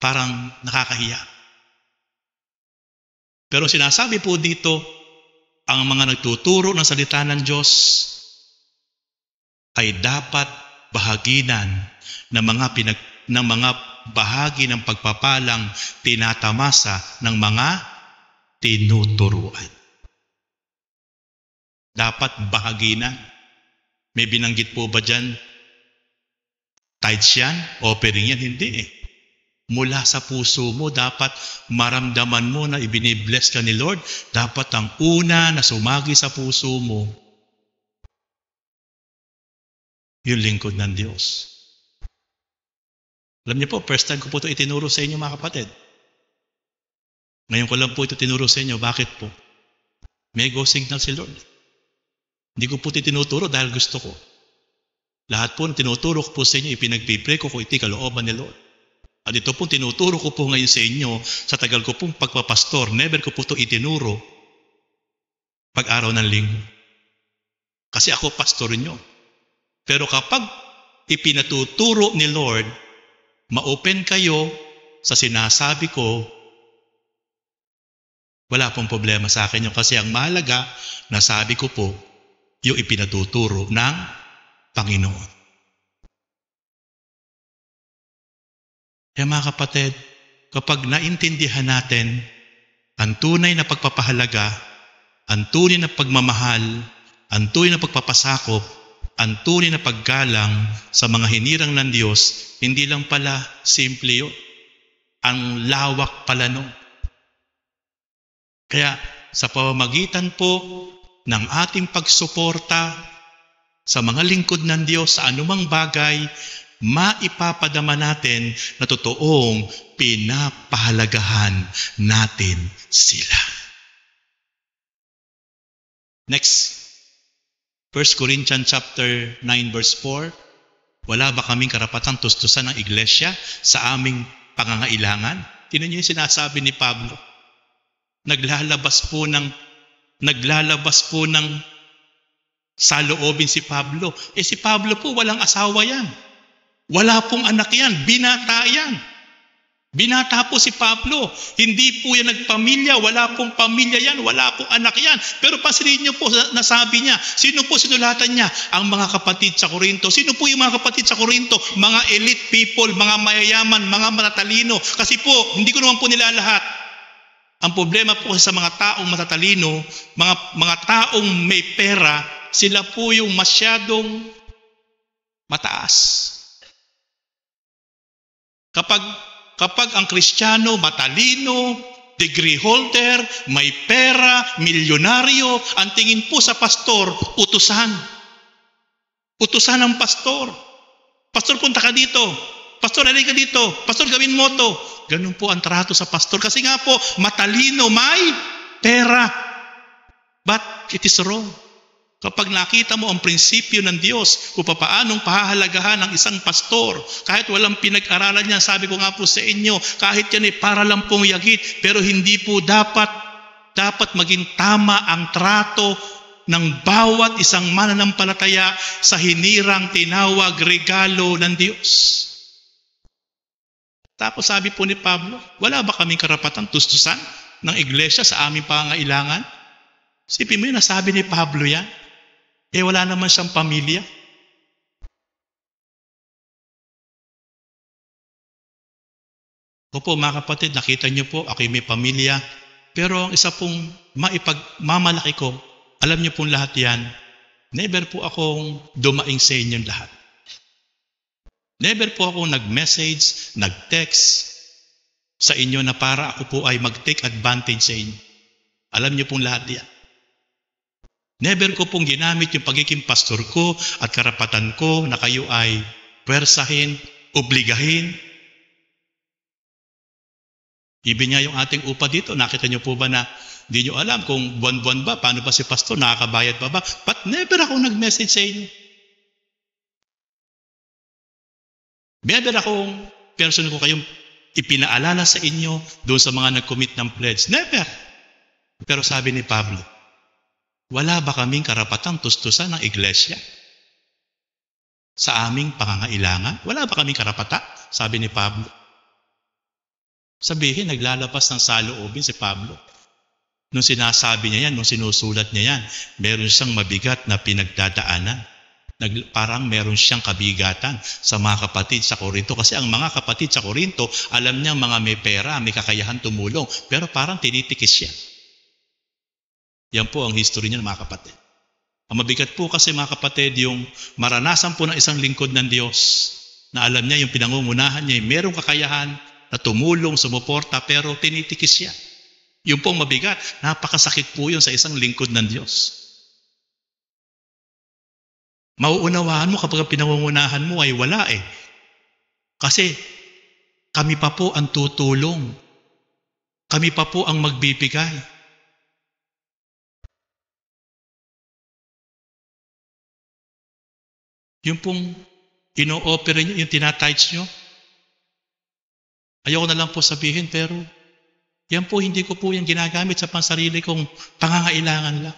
Parang nakakahiya. Pero sinasabi po dito, ang mga nagtuturo ng salita ng Diyos ay dapat bahaginan ng mga bahagi ng pagpapalang tinatamasa ng mga tinuturuan. Dapat bahaginan. May binanggit po ba dyan? Tithes yan? Offering yan? Hindi Mula sa puso mo, dapat maramdaman mo na ibinibless ka ni Lord. Dapat ang una na sumagi sa puso mo, yung lingkod ng Diyos. Alam niyo po, first time ko po ito itinuro sa inyo mga kapatid. Ngayon ko lang po ito tinuro sa inyo. Bakit po? May go signal si Lord. Hindi ko po ito tinuturo dahil gusto ko. Lahat po na tinuturo ko po sa inyo, ipinagpipray ko kung iti kalooban ni Lord. At ito po tinuturo ko po ngayon sa inyo sa tagal ko pong pagpapastor. Never ko po ito itinuro pag-araw ng linggo. Kasi ako pastor nyo. Pero kapag ipinatuturo ni Lord, ma-open kayo sa sinasabi ko, wala pong problema sa akin yun. Kasi ang mahalaga, nasabi ko po, yung ipinatuturo ng Panginoon. Kaya mga kapatid, kapag naintindihan natin ang tunay na pagpapahalaga, ang tunay na pagmamahal, ang tunay na pagpapasakop, ang tunay na paggalang sa mga hinirang ng Diyos, hindi lang pala simple yun. Ang lawak pala nun. Kaya sa pamamagitan po ng ating pagsuporta sa mga lingkod ng Diyos sa anumang bagay, maipapadama natin na totoong pinapahalagahan natin sila. Next, 1 Corinthians chapter 9 verse 4. Wala ba kaming karapatang tustusan ng iglesia sa aming pangangailangan? Tingnan niyo yung sinasabi ni Pablo. Naglalabas po ng saloobin si Pablo. Si Pablo po walang asawa yan. Wala pong anak yan, binata yan. Binata po si Pablo. Hindi po yan nagpamilya, wala pong pamilya yan, wala pong anak yan. Pero pansinin niyo po, nasabi niya, sino po sinulatan niya? Ang mga kapatid sa Korinto. Sino po yung mga kapatid sa Korinto? Mga elite people, mga mayayaman, mga matatalino. Kasi po, hindi ko naman po nila lahat. Ang problema po sa mga taong matatalino, mga taong may pera, sila po yung masyadong mataas. Kapag ang Kristiyano matalino, degree holder, may pera, milyonaryo, ang tingin po sa pastor, utusan. Utusan ng pastor. Pastor, punta ka dito. Pastor, alay ka dito. Pastor, gawin mo to. Ganun po ang trato sa pastor. Kasi nga po, matalino, may pera. But it is wrong. Kapag nakita mo ang prinsipyo ng Diyos kung paanong pahahalagahan ng isang pastor, kahit walang pinag-aralan niya, sabi ko nga po sa inyo, kahit yan ay para lang pong yagit, pero hindi po dapat maging tama ang trato ng bawat isang mananampalataya sa hinirang tinawag regalo ng Diyos. Tapos sabi po ni Pablo, wala ba kaming karapatan tustusan ng iglesia sa aming pangangailangan? Sipin mo yun, nasabi ni Pablo yan. Wala naman siyang pamilya. Opo, mga kapatid, nakita niyo po, ako'y may pamilya. Pero ang isa pong maipagmamalaki ko, alam niyo pong lahat yan, never po akong dumaing sa inyong lahat. Never po akong nag-message, nag-text sa inyo na para ako po ay mag-take advantage sa inyo. Alam niyo pong lahat yan. Never ko pong ginamit yung pagiging pastor ko at karapatan ko na kayo ay pwersahin, obligahin. Ibig niya yung ating upa dito. Nakita niyo po ba na hindi niyo alam kung buwan-buwan ba, paano ba si pastor, nakakabayad pa ba? But never ako nag-message sa inyo. Never akong person ko kayong ipinaalala sa inyo doon sa mga nag-commit ng pledge. Never. Pero sabi ni Pablo, wala ba kaming karapatang tustusan ng iglesia sa aming pangangailangan? Wala ba kaming karapatan? Sabi ni Pablo. Sabihin, naglalabas ng saloobin si Pablo. Nung sinasabi niya yan, nung sinusulat niya yan, meron siyang mabigat na pinagdadaanan. Parang meron siyang kabigatan sa mga kapatid sa Korinto. Kasi ang mga kapatid sa Korinto, alam niyang mga may pera, may kakayahan tumulong. Pero parang tinitikis siya. Yan po ang history niya, mga kapatid. Ang mabigat po kasi, mga kapatid, yung maranasan po ng isang lingkod ng Diyos na alam niya yung pinangungunahan niya, merong kakayahan na tumulong, sumuporta, pero tinitikis siya. Yung pong mabigat, napakasakit po yun sa isang lingkod ng Diyos. Mauunawaan mo kapag ang pinangungunahan mo ay wala eh. Kasi kami pa po ang tutulong. Kami pa po ang magbibigay. Yung pong ino-offer nyo, yung tinatides nyo, ayoko na lang po sabihin, pero yan po, hindi ko po yan ginagamit sa pansarili kong pangangailangan lang.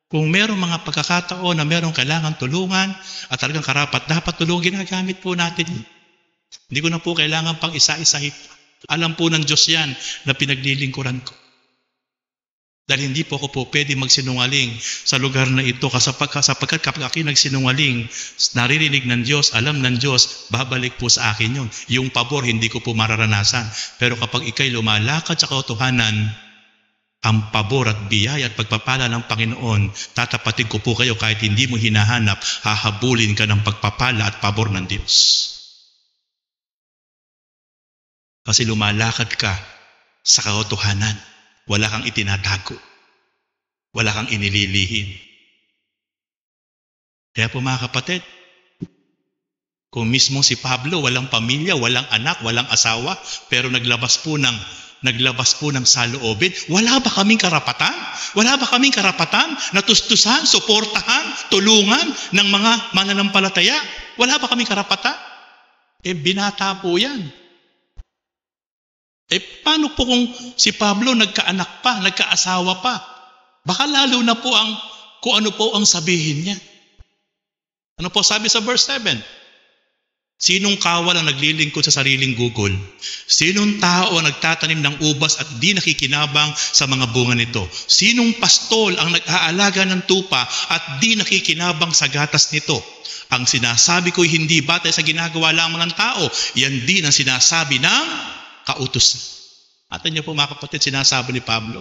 Kung merong mga pagkakataon na merong kailangan tulungan at talagang karapat dapat tulungan, ginagamit po natin. Hindi ko na po kailangan pang isa-isahin. Alam po ng Diyos yan na pinaglilingkuran ko. Dahil hindi po ako po pwede magsinungaling sa lugar na ito sapagkat kapag ako'y nagsinungaling, naririnig ng Diyos, alam ng Diyos, babalik po sa akin yun. Yung pabor, hindi ko po mararanasan. Pero kapag ikay lumalakad sa katotohanan, ang pabor at biyaya at pagpapala ng Panginoon, tatapatin ko po kayo kahit hindi mo hinahanap, hahabulin ka ng pagpapala at pabor ng Diyos. Kasi lumalakad ka sa katotohanan. Wala kang itinatago. Wala kang inililihim. Kaya po, mga kapatid, kung mismo si Pablo, walang pamilya, walang anak, walang asawa, pero naglabas po ng saloobin, wala ba kaming karapatan? Wala ba kaming karapatan na tustusan, suportahan, tulungan ng mga mananampalataya? Wala ba kaming karapatan? Binata po yan. Paano po kung si Pablo nagkaanak pa, nagkaasawa pa? Baka lalo na po kung ano po ang sabihin niya. Ano po sabi sa verse 7? Sinong kawal ang naglilingkod sa sariling gugol? Sinong tao ang nagtatanim ng ubas at di nakikinabang sa mga bunga nito? Sinong pastol ang nag-aalaga ng tupa at di nakikinabang sa gatas nito? Ang sinasabi ko'y hindi batay sa ginagawa lamang ng tao. Yan din ang sinasabi ng kautusan. At niyo po mga kapatid, sinasabi ni Pablo,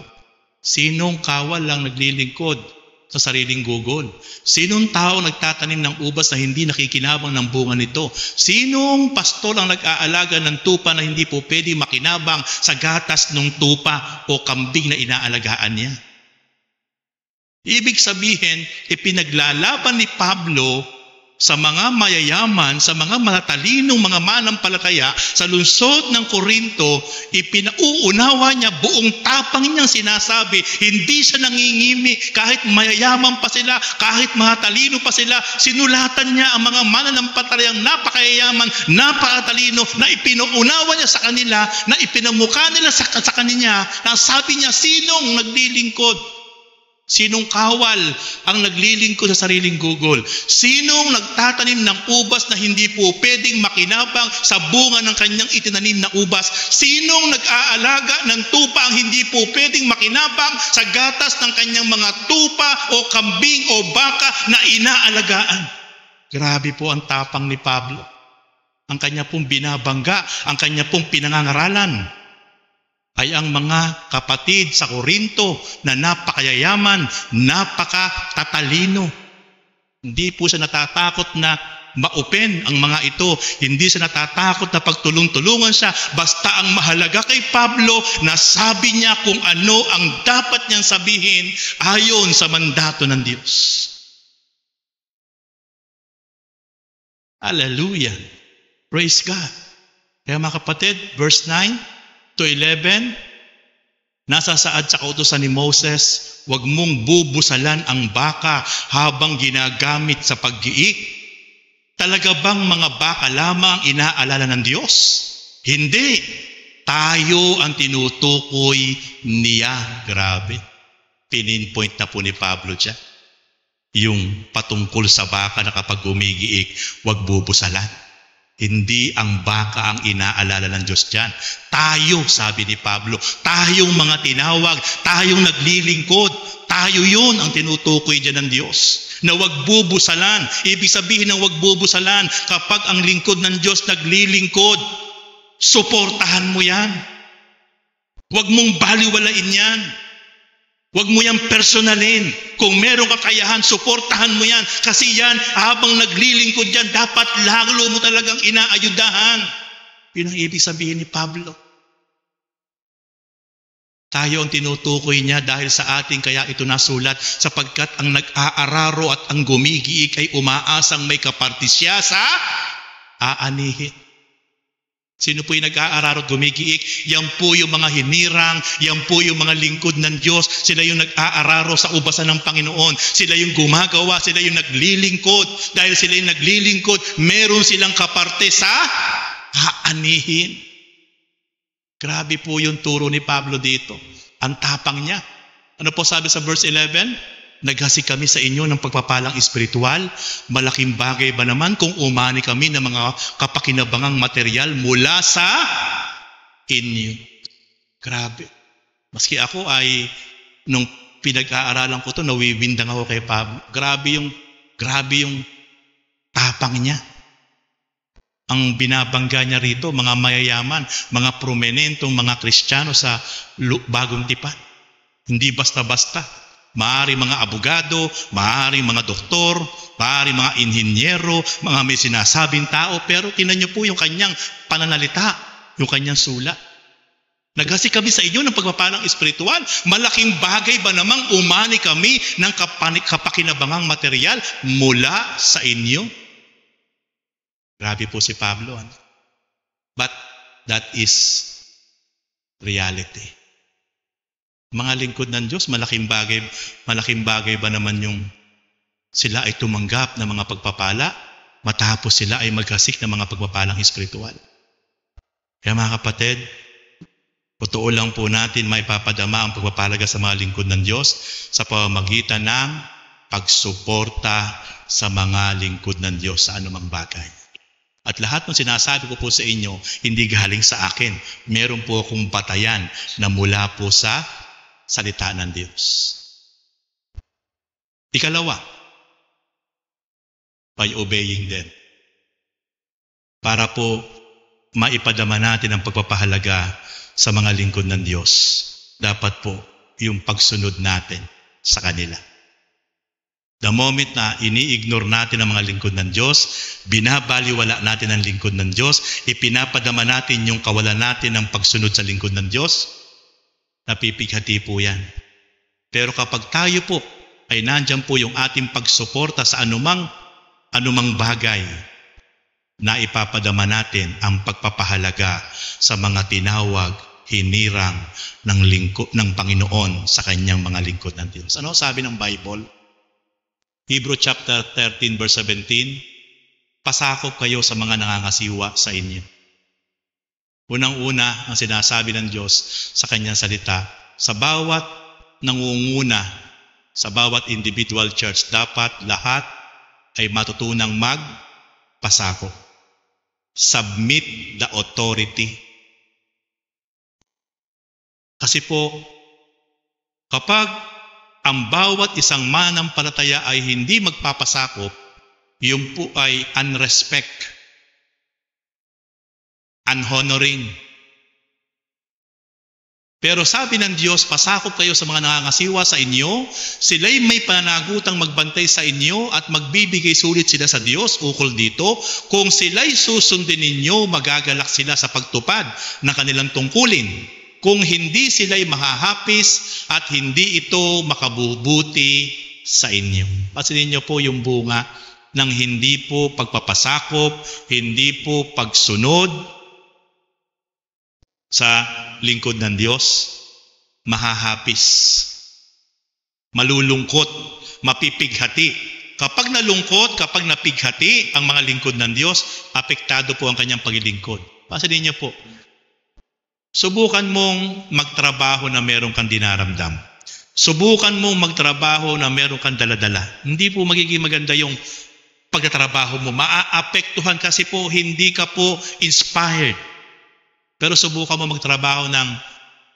sinong kawal ang naglilingkod sa sariling gugol? Sinong tao nagtatanim ng ubas na hindi nakikinabang ng bunga nito? Sinong pastol ang nag-aalaga ng tupa na hindi po pwede makinabang sa gatas ng tupa o kambing na inaalagaan niya? Ibig sabihin, ipinaglalaban ni Pablo sa mga mayayaman, sa mga matatalinong mga manampalataya sa lungsod ng Korinto. Ipinauunawa niya, buong tapang niyang sinasabi, hindi siya nangingimi kahit mayayaman pa sila, kahit matalino pa sila. Sinulatan niya ang mga mananampalatayang napakayayaman, napakatalino, na ipinauunawa niya sa kanila, na ipinamukha nila sa kanya, na sabi niya, sinong naglilingkod? Sinong kawal ang naglilingkod sa sariling gugol? Sinong nagtatanim ng ubas na hindi po pwedeng makinabang sa bunga ng kanyang itinanim na ubas? Sinong nag-aalaga ng tupa ang hindi po pwedeng makinabang sa gatas ng kanyang mga tupa o kambing o baka na inaalagaan? Grabe po ang tapang ni Pablo. Ang kanya pong binabangga, ang kanya pong pinangangaralan ay ang mga kapatid sa Korinto na napakayayaman, napakatatalino. Hindi po siya natatakot na ma-open ang mga ito. Hindi siya natatakot na pagtulong-tulungan siya. Basta ang mahalaga kay Pablo, nasabi niya kung ano ang dapat niyang sabihin ayon sa mandato ng Diyos. Hallelujah. Praise God. Kaya mga kapatid, verse 9 to 11, nasa saad sa kautusan ni Moses, huwag mong bubusalan ang baka habang ginagamit sa paggiik. Talaga bang mga baka lamang inaalala ng Diyos? Hindi. Tayo ang tinutukoy niya. Grabe. Pininpoint na po ni Pablo dyan. Yung patungkol sa baka na kapag gumigiik, huwag bubusalan. Hindi ang baka ang inaalala ng Diyos dyan. Tayo, sabi ni Pablo, tayong mga tinawag, tayong naglilingkod, tayo yun ang tinutukoy dyan ng Diyos. Na wag bubusalan. Ibig sabihin ng wag bubusalan, kapag ang lingkod ng Diyos naglilingkod, suportahan mo yan. Wag mong baliwalain yan. Huwag mo yan personalin. Kung merong kakayahan, suportahan mo yan. Kasi yan, habang naglilingkod yan, dapat lalo mo talagang inaayudahan. Yun ang ibig sabihin ni Pablo. Tayo ang tinutukoy niya dahil sa ating kaya ito nasulat, sapagkat ang nag-aararo at ang gumigiik ay umaasang may kaparte siya sa aanihin. Sino po yung nag-aararo at gumigiik? Yan po yung mga hinirang, yan po yung mga lingkod ng Diyos. Sila yung nag-aararo sa ubasan ng Panginoon. Sila yung gumagawa, sila yung naglilingkod. Dahil sila yung naglilingkod, meron silang kaparte sa aanihin. Grabe po yung turo ni Pablo dito. Ang tapang niya. Ano po sabi sa verse 11? Naghasi kami sa inyo ng pagpapalang espiritual. Malaking bagay ba naman kung umani kami ng mga kapakinabangang material mula sa inyo? Grabe. Maski ako ay, nung pinag-aaralan ko to, nawiwindang ako kay Pablo. Grabe yung tapang niya. Ang binabangga niya rito, mga mayayaman, mga prominentong mga Kristiyano sa bagong tipan. Hindi basta-basta. Maari mga abogado, maari mga doktor, maari mga inhinyero, mga may sinasabing tao, pero tinan niyo po yung kanyang pananalita, yung kanyang sulat. Naghasi kami sa inyo ng pagpapalang espiritual. Malaking bagay ba namang umani kami ng kapakinabangang material mula sa inyo? Grabe po si Pablo. But that is reality. Mga lingkod ng Diyos, malaking bagay ba naman yung sila ay tumanggap ng mga pagpapala matapos sila ay maghasik ng mga pagpapalang espiritual. Kaya mga kapatid, totoo lang po natin maipapadama ang pagpapalaga sa mga lingkod ng Diyos sa pamamagitan ng pagsuporta sa mga lingkod ng Diyos sa anumang bagay. At lahat ng sinasabi ko po sa inyo, hindi galing sa akin. Meron po akong batayan na mula po sa salita ng Diyos. Ikalawa, by obeying them. Para po maipadama natin ang pagpapahalaga sa mga lingkod ng Diyos. Dapat po yung pagsunod natin sa kanila. The moment na ini-ignore natin ang mga lingkod ng Diyos, binabaliwala natin ang lingkod ng Diyos, ipinapadama natin yung kawalan natin ng pagsunod sa lingkod ng Diyos, napipighati po yan. Pero kapag tayo po ay nandyan po yung ating pagsuporta sa anumang bagay, na ipapadama natin ang pagpapahalaga sa mga tinawag, hinirang ng Panginoon sa kanyang mga lingkod ng Diyos. Ano sabi ng Bible? Hebrew chapter 13 verse 17, pasakop kayo sa mga nangangasiwa sa inyo. Unang-una ang sinasabi ng Diyos sa kanyang salita, sa bawat nangunguna, sa bawat individual church, dapat lahat ay matutunang magpasakop. Submit the authority. Kasi po, kapag ang bawat isang manampalataya ay hindi magpapasakop, yun po ay unrespect, unhonoring. Pero sabi ng Diyos, pasakop kayo sa mga nangangasiwa sa inyo, sila'y may pananagutang magbantay sa inyo at magbibigay sulit sila sa Diyos ukol dito. Kung sila'y susundin ninyo, magagalak sila sa pagtupad ng kanilang tungkulin. Kung hindi sila'y mahahapis at hindi ito makabubuti sa inyo. Pansinin niyo po yung bunga ng hindi po pagpapasakop, hindi po pagsunod sa lingkod ng Diyos, mahahapis, malulungkot, mapipighati. Kapag nalungkot, kapag napighati ang mga lingkod ng Diyos, apektado po ang kanyang paglilingkod. Pansinin niyo po, subukan mong magtrabaho na meron kang dinaramdam. Subukan mong magtrabaho na meron kang daladala. Hindi po magiging maganda yung pagtatrabaho mo. Maaapektuhan kasi po, hindi ka po inspired. Pero subukan mo magtrabaho ng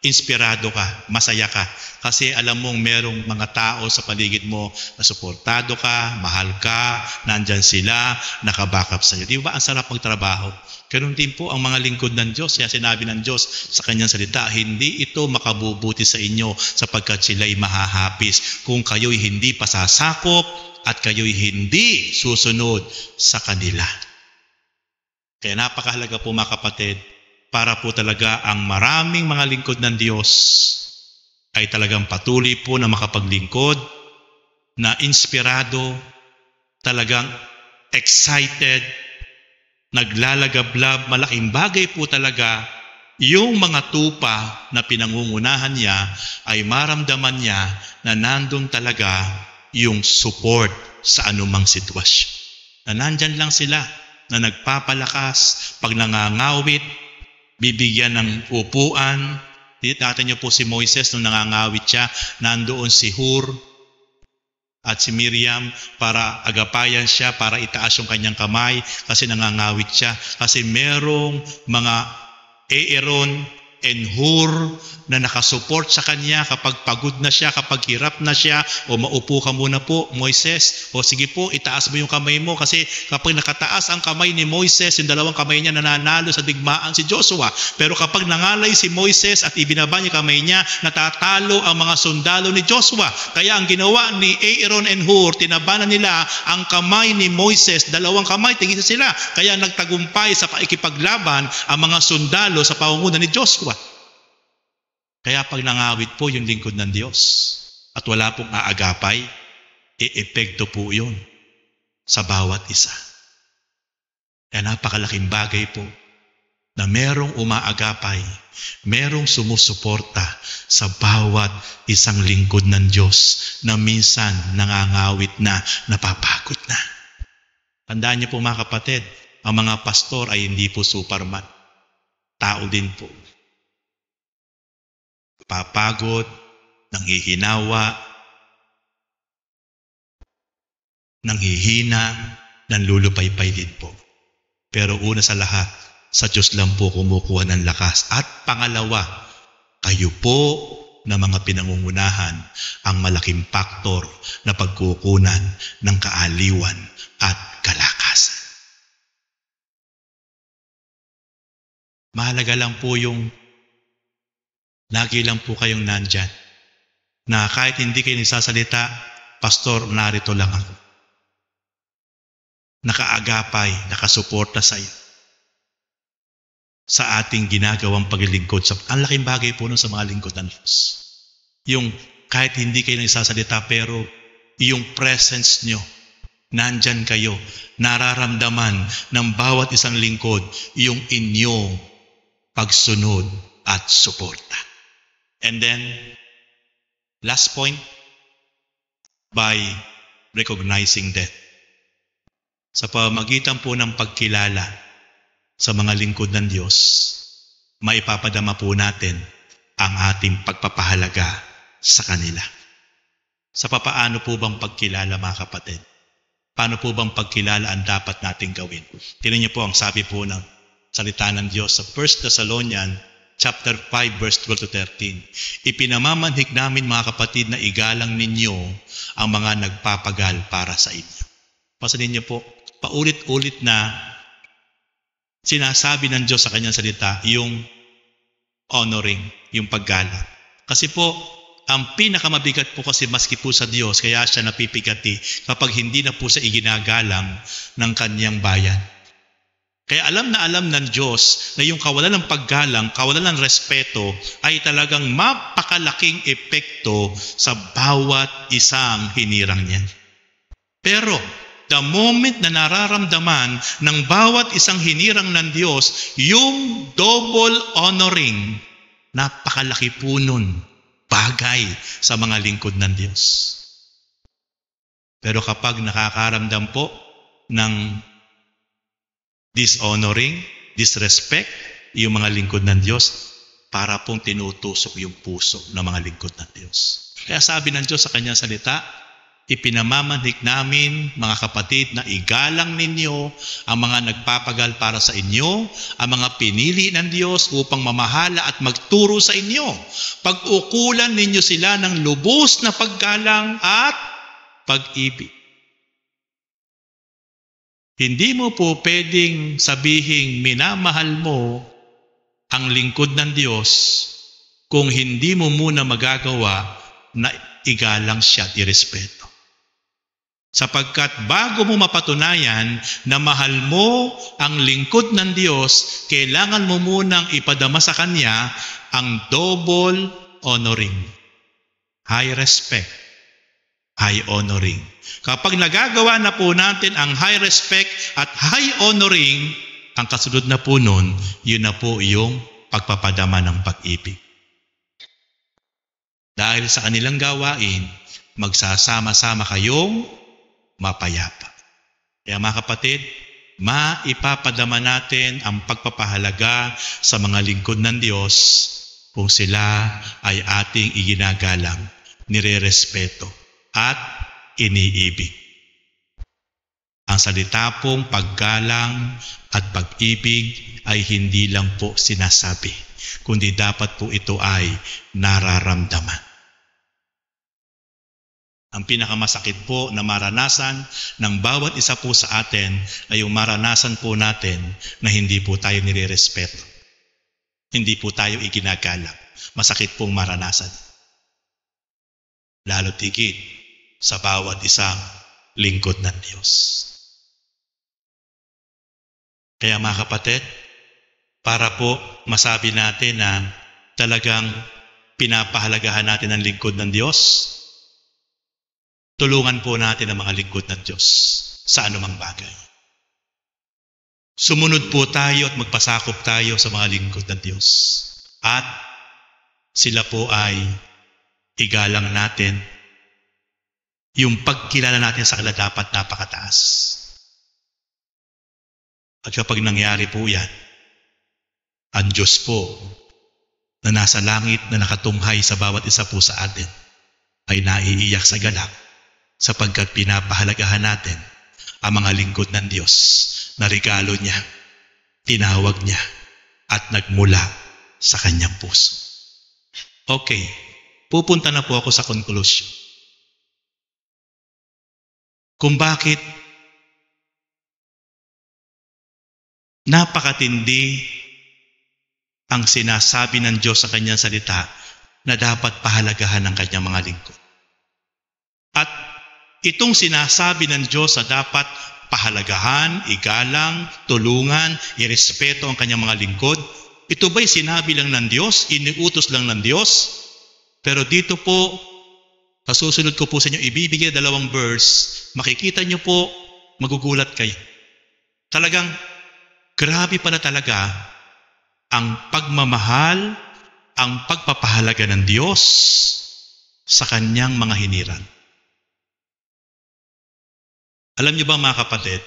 inspirado ka, masaya ka. Kasi alam mong merong mga tao sa paligid mo na suportado ka, mahal ka, nandyan sila, nakabackup sa iyo. Di ba ang sarap magtrabaho? Ganun din po ang mga lingkod ng Diyos. Kaya sinabi ng Diyos sa kanyang salita, hindi ito makabubuti sa inyo sapagkat sila'y mahahapis kung kayo'y hindi pasasakop at kayo'y hindi susunod sa kanila. Kaya napakahalaga po mga kapatid, para po talaga ang maraming mga lingkod ng Diyos ay talagang patuloy po na makapaglingkod, na inspirado, talagang excited, naglalagablab. Malaking bagay po talaga yung mga tupa na pinangungunahan niya ay maramdaman niya na nandun talaga yung support sa anumang sitwasyon. Na nandyan lang sila, na nagpapalakas, pag nangangawit, bibigyan ng upuan. Dito niyo po si Moises nung nangangawit siya, nandoon si Hur at si Miriam para agapayan siya, para itaas yung kanyang kamay kasi nangangawit siya. Kasi merong mga Aaron and Hur na nakasupport sa kanya kapag pagod na siya, kapag hirap na siya. O maupo ka muna po, Moises. O sige po, itaas mo yung kamay mo. Kasi kapag nakataas ang kamay ni Moises, yung dalawang kamay niya nananalo sa digmaan si Joshua. Pero kapag nangalay si Moises at ibinaba niya kamay niya, natatalo ang mga sundalo ni Joshua. Kaya ang ginawa ni Aaron and Hur, tinabanan nila ang kamay ni Moises. Dalawang kamay, tingin sila. Kaya nagtagumpay sa pakikipaglaban ang mga sundalo sa pangunguna ni Joshua. Kaya pag nangawit po yung lingkod ng Diyos at wala pong aagapay, epekto po yun sa bawat isa. Kaya napakalaking bagay po na merong umaagapay, merong sumusuporta sa bawat isang lingkod ng Diyos na minsan nangangawit na, napapagod na. Tandaan niyo po mga kapatid, ang mga pastor ay hindi po Superman. Tao din po. Papagod, nanghihinawa, nanghihina, nanlulupaypay din po. Pero una sa lahat, sa Diyos lang po kumukuha ng lakas. At pangalawa, kayo po na mga pinangungunahan ang malaking faktor na pagkukunan ng kaaliwan at kalakasan. Mahalaga lang po yung lagi lang po kayong nandyan. Na kahit hindi kayo nagsasalita, Pastor, narito lang ako. Nakaagapay, nakasuporta sa iyo. Sa ating ginagawang paglilingkod. Ang laking bagay po nun sa mga lingkod ng Diyos. Yung kahit hindi kayo nagsasalita, pero yung presence nyo, nandyan kayo, nararamdaman ng bawat isang lingkod, yung inyong pagsunod at suporta. And then, last point, by recognizing that. Sa pamagitan po ng pagkilala sa mga lingkod ng Diyos, maipapadama po natin ang ating pagpapahalaga sa kanila. Sa papaano po bang pagkilala, mga kapatid? Paano po bang pagkilala ang dapat nating gawin? Tingnan niyo po ang sabi po ng salita ng Diyos sa 1 Thessalonians chapter 5 verse 12 to 13. Ipinamamanhik namin, mga kapatid, na igalang ninyo ang mga nagpapagal para sa inyo. Pasanin niyo po, paulit-ulit na sinasabi ng Diyos sa kanyang salita yung honoring, yung paggalang. Kasi po, ang pinakamabigat po kasi maski po sa Diyos, kaya siya napipigati kapag hindi na po sa iginagalang ng kanyang bayan. Kaya alam na alam ng Diyos na yung kawalan ng paggalang, kawalan ng respeto ay talagang mapakalaking epekto sa bawat isang hinirang niya. Pero the moment na nararamdaman ng bawat isang hinirang ng Diyos, yung double honoring, napakalaki po nun bagay sa mga lingkod ng Diyos. Pero kapag nakakaramdam po ng dishonoring, disrespect, yung mga lingkod ng Diyos, para pong tinutusok yung puso ng mga lingkod ng Diyos. Kaya sabi ng Diyos sa kanyang salita, ipinamamanhik namin, mga kapatid, na igalang ninyo ang mga nagpapagal para sa inyo, ang mga pinili ng Diyos upang mamahala at magturo sa inyo. Pag-ukulan ninyo sila ng lubos na paggalang at pag-ibig. Hindi mo po pwedeng sabihing minamahal mo ang lingkod ng Diyos kung hindi mo muna magagawa na igalang siya at irespeto. Sapagkat bago mo mapatunayan na mahal mo ang lingkod ng Diyos, kailangan mo munang ipadama sa Kanya ang double honoring. High respect, high honoring. Kapag nagagawa na po natin ang high respect at high honoring, ang kasunod na po nun, yun na po yung pagpapadama ng pag-ibig. Dahil sa kanilang gawain, magsasama-sama kayong mapayapa. Kaya mga kapatid, maipapadama natin ang pagpapahalaga sa mga lingkod ng Diyos kung sila ay ating iginagalang, nirerespeto at iniibig. Ang salita pong paggalang at pag-ibig ay hindi lang po sinasabi, kundi dapat po ito ay nararamdaman. Ang pinakamasakit po na maranasan ng bawat isa po sa atin ay yung maranasan po natin na hindi po tayo nirerespeto. Hindi po tayo iginagalang. Masakit pong maranasan. Lalo tigit sa bawat isang lingkod ng Diyos. Kaya mga kapatid, para po masabi natin na talagang pinapahalagahan natin ang lingkod ng Diyos, tulungan po natin ang mga lingkod ng Diyos sa anumang bagay. Sumunod po tayo at magpasakop tayo sa mga lingkod ng Diyos. At sila po ay igalang natin. Yung pagkilala natin sa kanila dapat napakataas. At kapag nangyari po yan, ang Diyos po na nasa langit na nakatunghay sa bawat isa po sa atin ay naiiyak sa galak sapagkat pinapahalagahan natin ang mga lingkod ng Diyos na regalo niya tinawag niya at nagmula sa kanyang puso. Okay, pupunta na po ako sa conclusion. Kung bakit napakatindi ang sinasabi ng Diyos sa kanyang salita na dapat pahalagahan ng kanyang mga lingkod. At itong sinasabi ng Diyos na dapat pahalagahan, igalang, tulungan, irespeto ang kanyang mga lingkod, ito ba'y sinabi lang ng Diyos? Iniutos lang ng Diyos? Pero dito po, sa susunod ko po sa inyo, ibibigay 2 verse, makikita nyo po, magugulat kayo. Talagang, grabe pala talaga ang pagmamahal, ang pagpapahalaga ng Diyos sa kanyang mga hiniran. Alam niyo ba mga kapatid,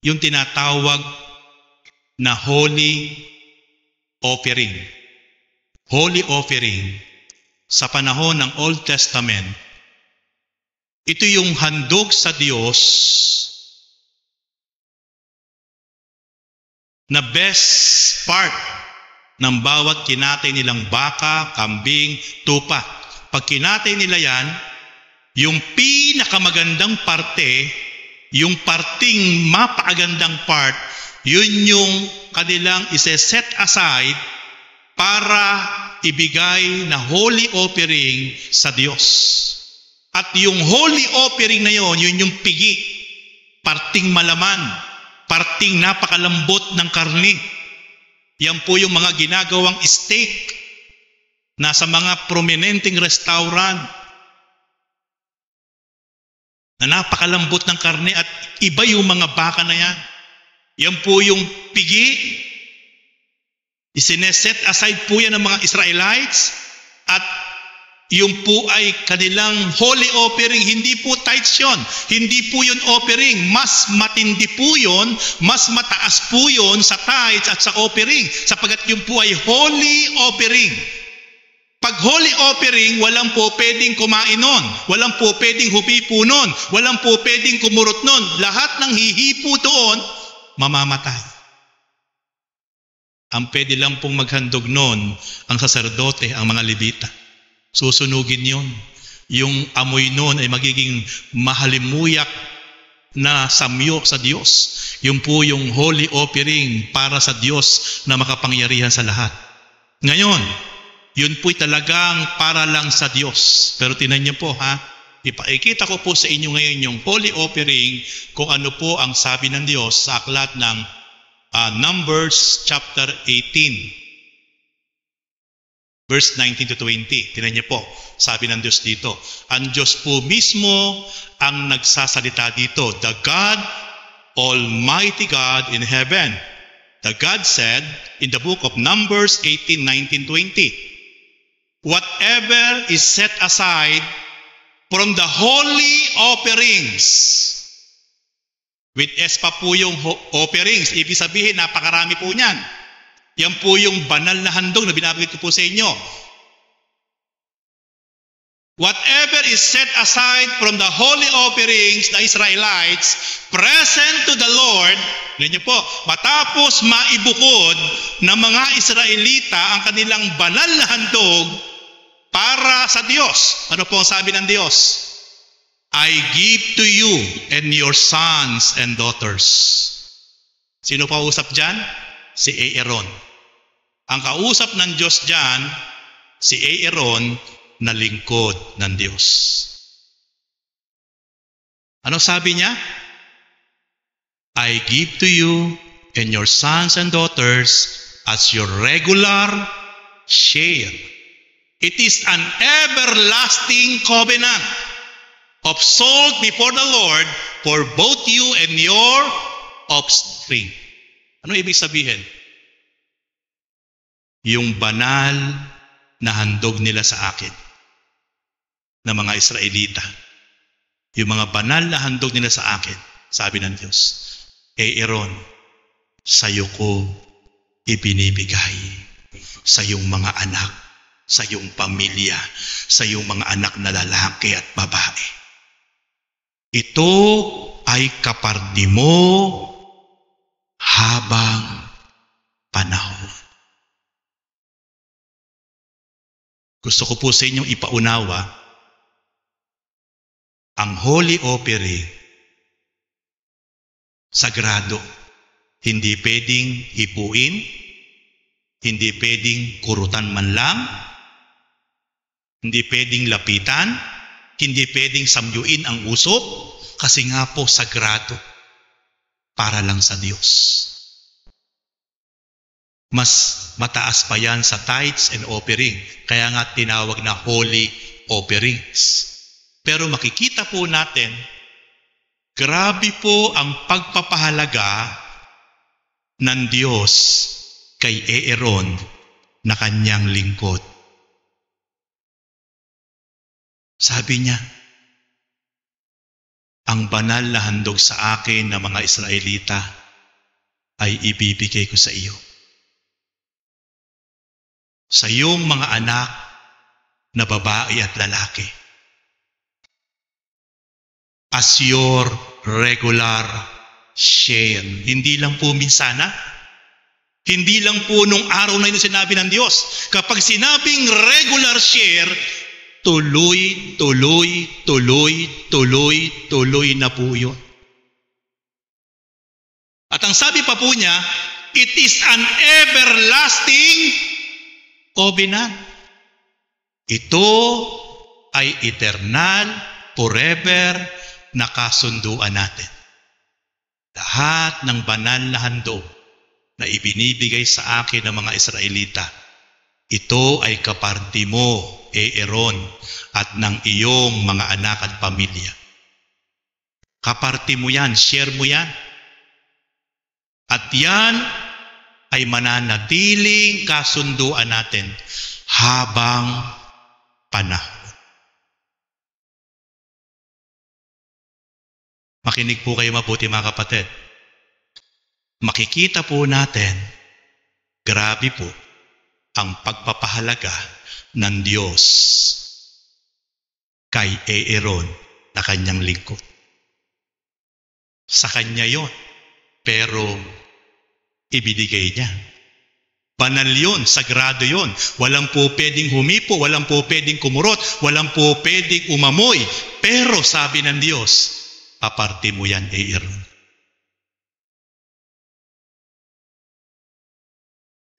yung tinatawag na holy offering sa panahon ng Old Testament, ito yung handog sa Diyos na best part ng bawat kinatay nilang baka, kambing, tupa. Pag kinatay nila yan, yung pinakamagandang parte, yung parting mapakagandang part, yun yung kanilang ise-set aside para ibigay na holy offering sa Diyos. At yung holy offering na yun yung pigi, parting malaman, parting napakalambot ng karni. Yan po yung mga ginagawang steak na sa mga prominenteng restaurant na napakalambot ng karne at iba yung mga baka na yan. Yan po yung pigi. Isineset aside po yan ng mga Israelites at yung po ay kanilang holy offering. Hindi po tithes yun. Hindi po yun offering. Mas matindi po yun, mas mataas po yun sa tithes at sa offering. Sapagat yun po ay holy offering. Pag holy offering, walang po pwedeng kumain nun. Walang po pwedeng humipo nun. Walang po pwedeng kumurot nun. Lahat ng hihipo doon, mamamatay. Ang pwede lang pong maghandog nun, ang saserdote, ang mga Levita. Susunugin yun. Yung amoy nun ay magiging mahalimuyak na samyo sa Diyos. Yun po yung holy offering para sa Diyos na makapangyarihan sa lahat. Ngayon, yun po'y talagang para lang sa Diyos. Pero tinan niyo po ha, ipakikita ko po sa inyo ngayon yung holy offering kung ano po ang sabi ng Diyos sa aklat ng Numbers chapter 18. Verse 19 to 20. Tinan niyo po, sabi ng Diyos dito. Ang Diyos po mismo ang nagsasalita dito. The God, Almighty God in heaven. The God said in the book of Numbers 18, 19, 20. Whatever is set aside from the holy offerings. With S pa po yung offerings. Ibig sabihin, napakarami po niyan. Yan po yung banal na handog na binabigay ko po sa inyo. Whatever is set aside from the holy offerings na Israelites, present to the Lord, niyo po, matapos maibukod ng mga Israelita ang kanilang banal na handog para sa Diyos. Ano po ang sabi ng Diyos? I give to you and your sons and daughters. Sino pa usap dyan? Si Aaron. Ang kausap ng Diyos dyan, si Aaron na lingkod ng Diyos. Ano sabi niya? I give to you and your sons and daughters as your regular share. It is an everlasting covenant of salt before the Lord for both you and your offspring. Ano ibig sabihin? Yung banal na handog nila sa akin na mga Israelita. Yung mga banal na handog nila sa akin, sabi ng Diyos, Aaron, sa'yo ko ibinibigay sa iyong mga anak, sa iyong pamilya, sa iyong mga anak na lalaki at babae. Ito ay kapardi mo habang panahon. Gusto ko po sa inyong ipaunawa, ang Holy Offering, sagrado. Hindi pwedeng hipuin, hindi pwedeng kurutan man lang, hindi pwedeng lapitan, hindi pwedeng samyuin ang usok, kasi nga po sagrado, para lang sa Diyos. Mas mataas pa yan sa tithes and offering, kaya nga tinawag na holy offerings. Pero makikita po natin, grabe po ang pagpapahalaga ng Diyos kay Aaron na kanyang lingkod. Sabi niya, ang banal na handog sa akin ng mga Israelita ay ibibigay ko sa iyo. Sa iyong mga anak na babae at lalaki. As your regular share. Hindi lang po minsana. Hindi lang po nung araw na yun sinabi ng Diyos. Kapag sinabing regular share, tuloy na po yun. At ang sabi pa po niya, it is an everlasting covenant. Ito ay eternal, forever, na kasunduan natin. Lahat ng banal na handog na ibinibigay sa akin ng mga Israelita, ito ay kaparti mo, Aaron, at ng iyong mga anak at pamilya. Kaparti mo yan, share mo yan. At yan ay mananatiling kasunduan natin habang panahon. Makinig po kayo mabuti mga kapatid. Makikita po natin, grabe po ang pagpapahalaga ng Diyos kay Aaron na kanyang lingkod. Sa kanya yon, pero ibinigay niya. Banal yun, sagrado yun. Walang po pwedeng humipo, walang po pwedeng kumurot, walang po pwedeng umamoy. Pero sabi ng Diyos, aparte mo yan, Aaron.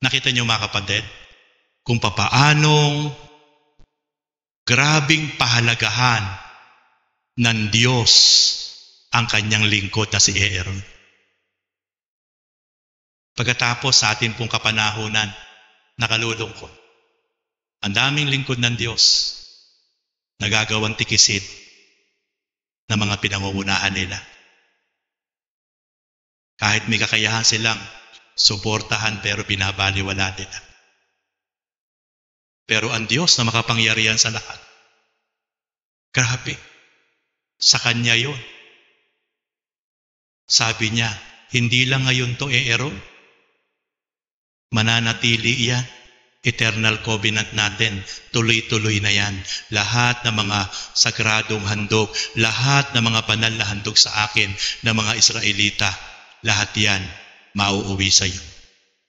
Nakita niyo mga kapatid, kung papaanong grabing pahalagahan ng Diyos ang kanyang lingkod na si Aaron. Pagkatapos sa atin pong kapanahunan, nakalulungkot. Ang daming lingkod ng Diyos, nagagawang tikisid na mga pinangungunahan nila. Kahit may kakayahan silang suportahan pero binabaliwala nila. Pero ang Diyos na makapangyarihan sa lahat, grabe, sa Kanya yon. Sabi niya, hindi lang ngayon to Aaron, mananatili yan. Eternal covenant natin, tuloy-tuloy na yan. Lahat ng mga sagradong handog, lahat ng mga banal na handog sa akin ng mga Israelita, lahat yan mauuwi sa iyo.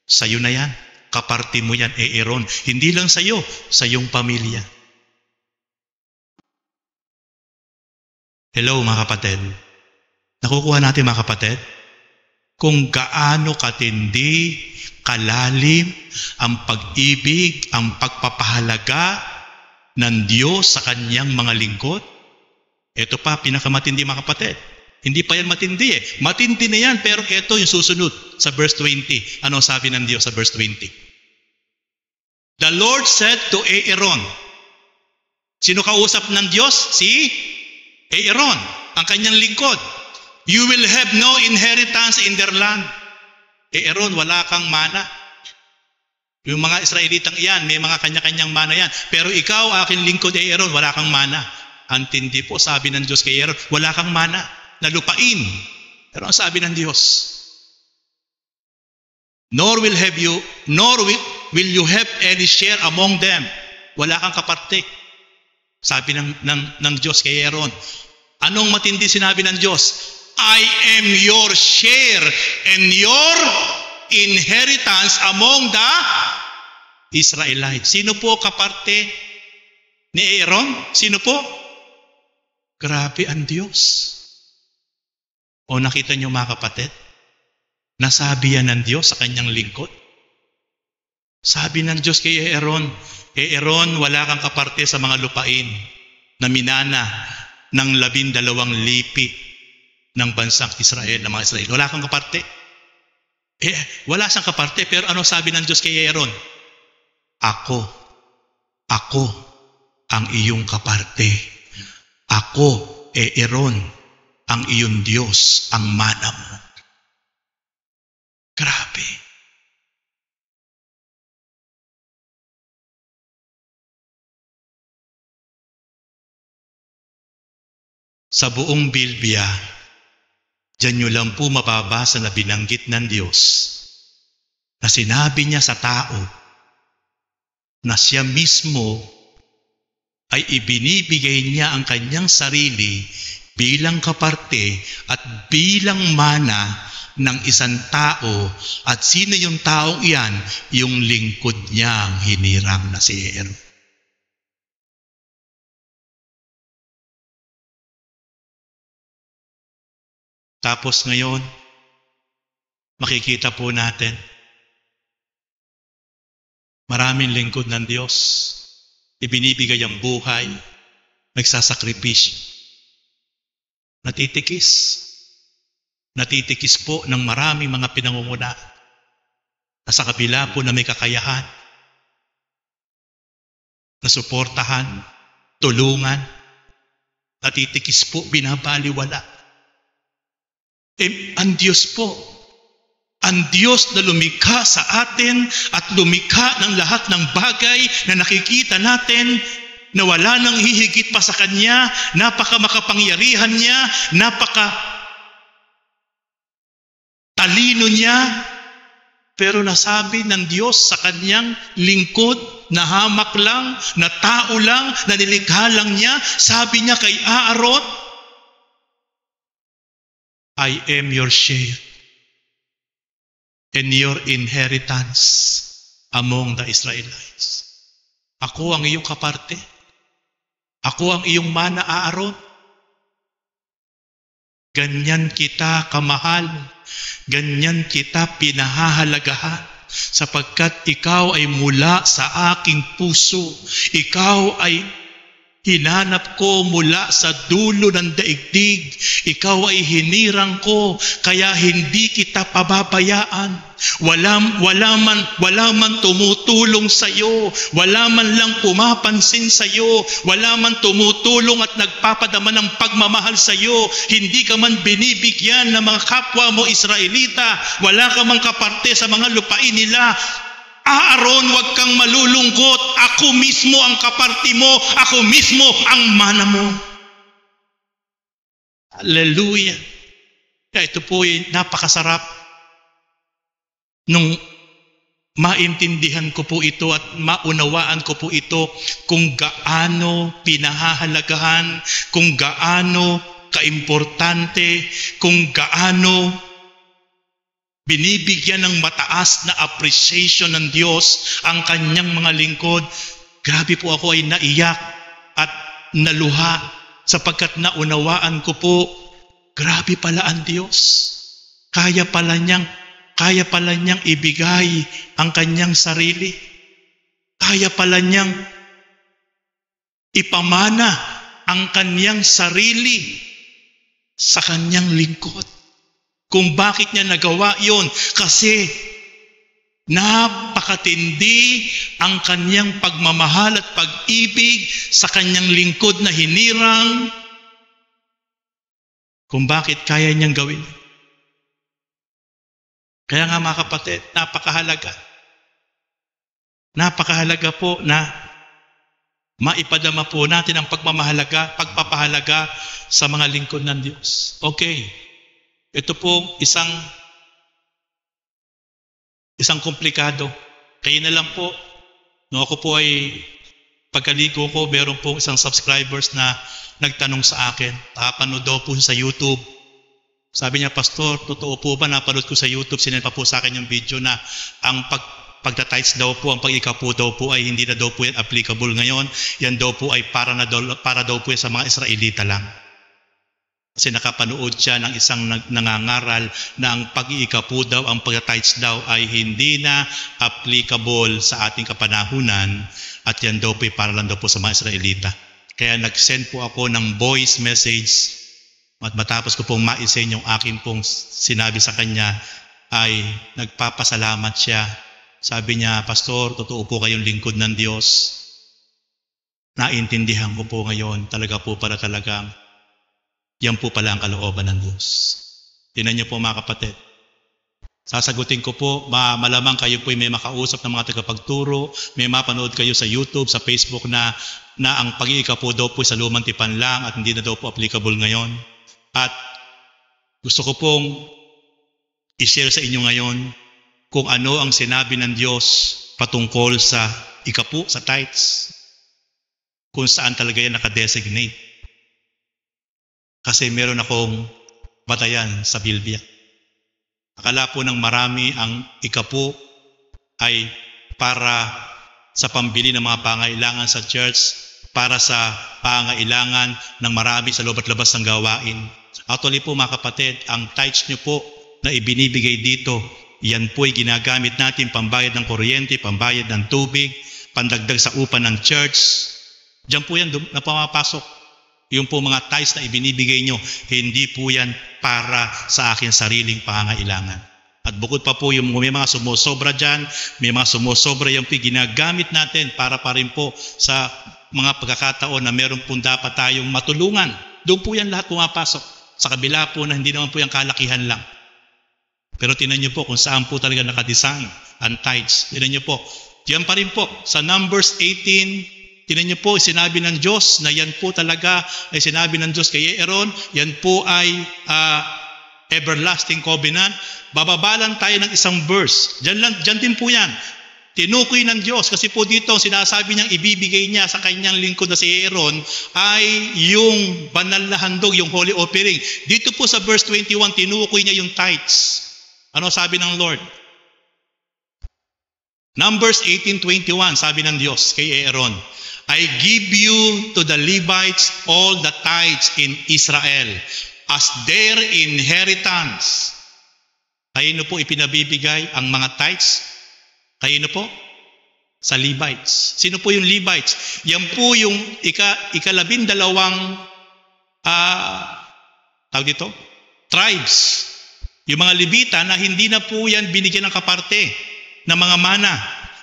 Sa iyo na yan, kaparti mo yan, Aaron. Hindi lang sa iyo, sa iyong pamilya. Hello mga kapatid. Nakukuha natin mga kapatid, kung gaano katindi, kalalim ang pag-ibig, ang pagpapahalaga ng Diyos sa kanyang mga lingkod. Ito pa, pinakamatindi mga kapatid. Hindi pa yan matindi eh. Matindi na yan, pero ito yung susunod sa verse 20. Ano sabi ng Diyos sa verse 20? The Lord said to Aaron. Sino kausap ng Diyos? Si Aaron, ang kanyang lingkod. You will have no inheritance in their land. Aaron, wala kang mana. Yung mga Israelitang iyan, may mga kanya-kanyang mana yan. Pero ikaw, aking lingkod, Aaron, wala kang mana. Antindi po, sabi ng Diyos kay Aaron, wala kang mana na lupain. Pero ang sabi ng Diyos, nor will you have any share among them. Wala kang kaparte. Sabi ng Diyos kay Aaron. Anong matindi sinabi ng Diyos? I am your share and your inheritance among the Israelites. Sino po kaparte ni Aaron? Sino po? Grabe ang Diyos. O nakita niyo mga kapatid? Nasabi yan ng Diyos sa kanyang lingkod. Sabi ng Diyos kay Aaron, Aaron, wala kang kaparte sa mga lupain na minana ng 12 lipi ng bansang Israel, ng mga Israel. Wala kang kaparte. Wala siyang kaparte, pero ano sabi ng Diyos kay Aaron? Ako ang iyong kaparte. Ako, Aaron, ang iyong Diyos, ang mana mo. Grabe. Sa buong Biblia, diyan nyo lang po mababasa na binanggit ng Diyos na sinabi niya sa tao na siya mismo ay ibinibigay niya ang kanyang sarili bilang kaparte at bilang mana ng isang tao. At sino yung taong iyan? Yung lingkod niyang hinirang na si Aaron. Tapos ngayon, makikita po natin, maraming lingkod ng Diyos, ibinibigay ang buhay, nagsasakripisyo, natitikis po ng maraming mga pinangunguna na sa kabila po na may kakayahan, na suportahan, tulungan, natitikis po, binabaliwala. Ang Diyos po, ang Diyos na lumikha sa atin at lumikha ng lahat ng bagay na nakikita natin na wala nang hihigit pa sa Kanya, napaka makapangyarihan niya, napaka talino niya, pero nasabi ng Diyos sa Kanyang lingkod, na hamak lang, na tao lang, na nilikha lang niya, sabi niya kay Aaron, I am your share and your inheritance among the Israelites. Ako ang iyong kaparte. Ako ang iyong mana, Aaron. Ganyan kita kamahal. Ganyan kita pinahahalagahan. Sapagkat ikaw ay mula sa aking puso. Ikaw ay hinanap ko mula sa dulo ng daigdig. Ikaw ay hinirang ko, kaya hindi kita pababayaan. Wala man tumutulong sa iyo, wala man lang pumapansin sa iyo, wala man tumutulong at nagpapadama ng pagmamahal sa iyo. Hindi ka man binibigyan ng mga kapwa mo Israelita, wala ka man kaparte sa mga lupain nila. Aaron, huwag kang malulungkot. Ako mismo ang kaparte mo. Ako mismo ang mana mo. Hallelujah. Kaya ito po ay napakasarap nung maintindihan ko po ito at maunawaan ko po ito kung gaano pinahahalagahan, kung gaano kaimportante, kung gaano binibigyan ng mataas na appreciation ng Diyos ang kanyang mga lingkod. Grabe po ako ay naiyak at naluha sapagkat naunawaan ko po, grabe pala ang Diyos. Kaya pala niyang ibigay ang kanyang sarili. Kaya pala niyang ipamana ang kanyang sarili sa kanyang lingkod. Kung bakit niya nagawa yon, kasi napakatindi ang kanyang pagmamahal at pag-ibig sa kanyang lingkod na hinirang. Kung bakit kaya niyang gawin. Kaya nga mga kapatid, napakahalaga. Napakahalaga po na maipadama po natin ang pagpapahalaga sa mga lingkod ng Diyos. Okay. Ito po isang komplikado. Kaya na lang po, no, ako po ay pagkaligo ko, meron po isang subscribers na nagtanong sa akin. Nakapanood daw po sa YouTube. Sabi niya, Pastor, totoo po ba, napanood ko sa YouTube, sinend pa po sa akin yung video na ang pagtatights daw po, ang pag-ikapo daw po ay hindi na daw po yan applicable ngayon. Yan daw po ay para daw po yan sa mga Israelita lang. Kasi nakapanood siya ng isang nangangaral na ang pag-iikapo daw, ang pagtatights daw ay hindi na applicable sa ating kapanahunan at yan daw po ay para lang daw po sa mga Israelita. Kaya nag-send po ako ng voice message at matapos ko pong ma-send yung akin pong sinabi sa kanya ay nagpapasalamat siya. Sabi niya, Pastor, totoo po kayong lingkod ng Diyos. Naintindihan ko po ngayon, talaga po para talagang yan po pala ang kalooban ng Diyos. Tingnan niyo po mga kapatid. Sasagutin ko po, malamang kayo po may makausap ng mga tagapagturo, may mapanood kayo sa YouTube, sa Facebook na ang pag-iikapo daw po sa lumang tipan lang at hindi na daw po applicable ngayon. At gusto ko pong i-share sa inyo ngayon kung ano ang sinabi ng Diyos patungkol sa ikapo, sa tithes, kung saan talaga yan nakadesignate. Kasi meron akong batayan sa Biblia. Akala po ng marami ang ikapo ay para sa pambili ng mga pangailangan sa church, para sa pangailangan ng marami sa loob at labas ng gawain. Actually po mga kapatid, ang tithes nyo po na ibinibigay dito, yan po ay ginagamit natin pambayad ng kuryente, pambayad ng tubig, pandagdag sa upa ng church. Diyan po yan na pumapasok. Yung po mga tithes na ibinibigay nyo, hindi po yan para sa akin sariling pangailangan. At bukod pa po yung may mga sumusobra dyan, may mga sumusobra yung ginagamit natin para pa rin po sa mga pagkakataon na meron po dapat tayong matulungan. Doon po yan lahat pumapasok. Sa kabila po na hindi naman po yung kalakihan lang. Pero tinan niyo po kung saan po talaga nakadesign ang tithes. Tinan niyo po. Diyan pa rin po sa Numbers 18, tinan niyo po sinabi ng Diyos na yan po talaga ay sinabi ng Diyos kay Aaron, yan po ay everlasting covenant. Bababalan tayo ng isang verse. Diyan din po yan. Tinukoy ng Diyos kasi po dito sinasabi niyang ibibigay niya sa kanyang lingkod na si Aaron ay yung banal na handog, yung holy offering. Dito po sa verse 21, tinukoy niya yung tithes. Ano sabi ng Lord? Numbers 18:21, sabi ng Diyos kay Aaron, I give you to the Levites all the tithes in Israel as their inheritance. Kayo po ipinabibigay ang mga tithes? Kayo po? Sa Levites. Sino po yung Levites? Yan po yung ikalabindalawang tawag dito? Tribes. Yung mga Levita na hindi na po yan binigyan ng kaparte ng mga mana.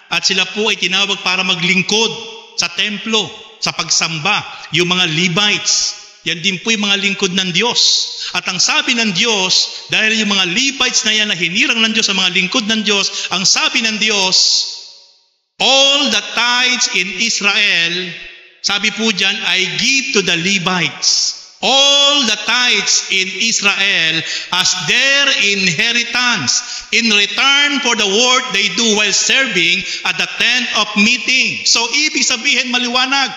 At sila po ay tinawag para maglingkod sa templo, sa pagsamba. Yung mga Levites. Yan din po yung mga lingkod ng Diyos. At ang sabi ng Diyos, dahil yung mga Levites na yan na hinirang ng Diyos sa mga lingkod ng Diyos, ang sabi ng Diyos, all the tithes in Israel, sabi po dyan, I give to the Levites. All the tithes in Israel as their inheritance in return for the work they do while serving at the tent of meeting. So, ibig sabihin maliwanag.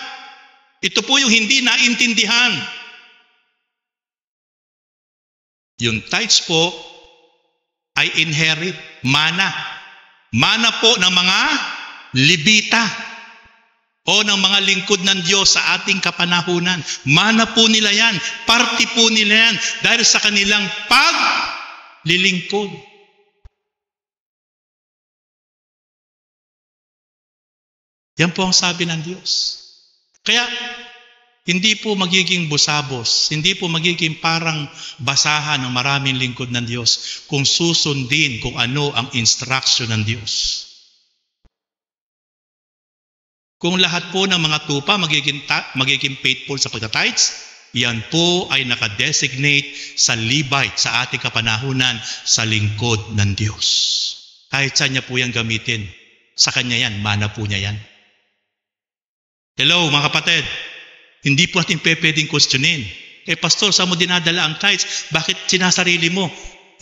Ito po yung hindi naintindihan. Yung tithes po ay inherit, mana. Mana po ng mga Levita o ng mga lingkod ng Diyos sa ating kapanahunan. Mana po nila yan. Parte po nila yan dahil sa kanilang paglilingkod. Yan po ang sabi ng Diyos. Kaya, hindi po magiging busabos, hindi po magiging parang basahan ng maraming lingkod ng Diyos kung susundin kung ano ang instruction ng Diyos. Kung lahat po ng mga tupa magiging faithful sa pagtitithes, yan po ay nakadesignate sa Levite, sa ating kapanahunan, sa lingkod ng Diyos. Kahit saan niya po yan gamitin, sa kanya yan, mana po niya yan. Hello mga kapatid, hindi po natin pwedeng questionin. Pastor, saan mo dinadala ang tithes? Bakit sinasarili mo?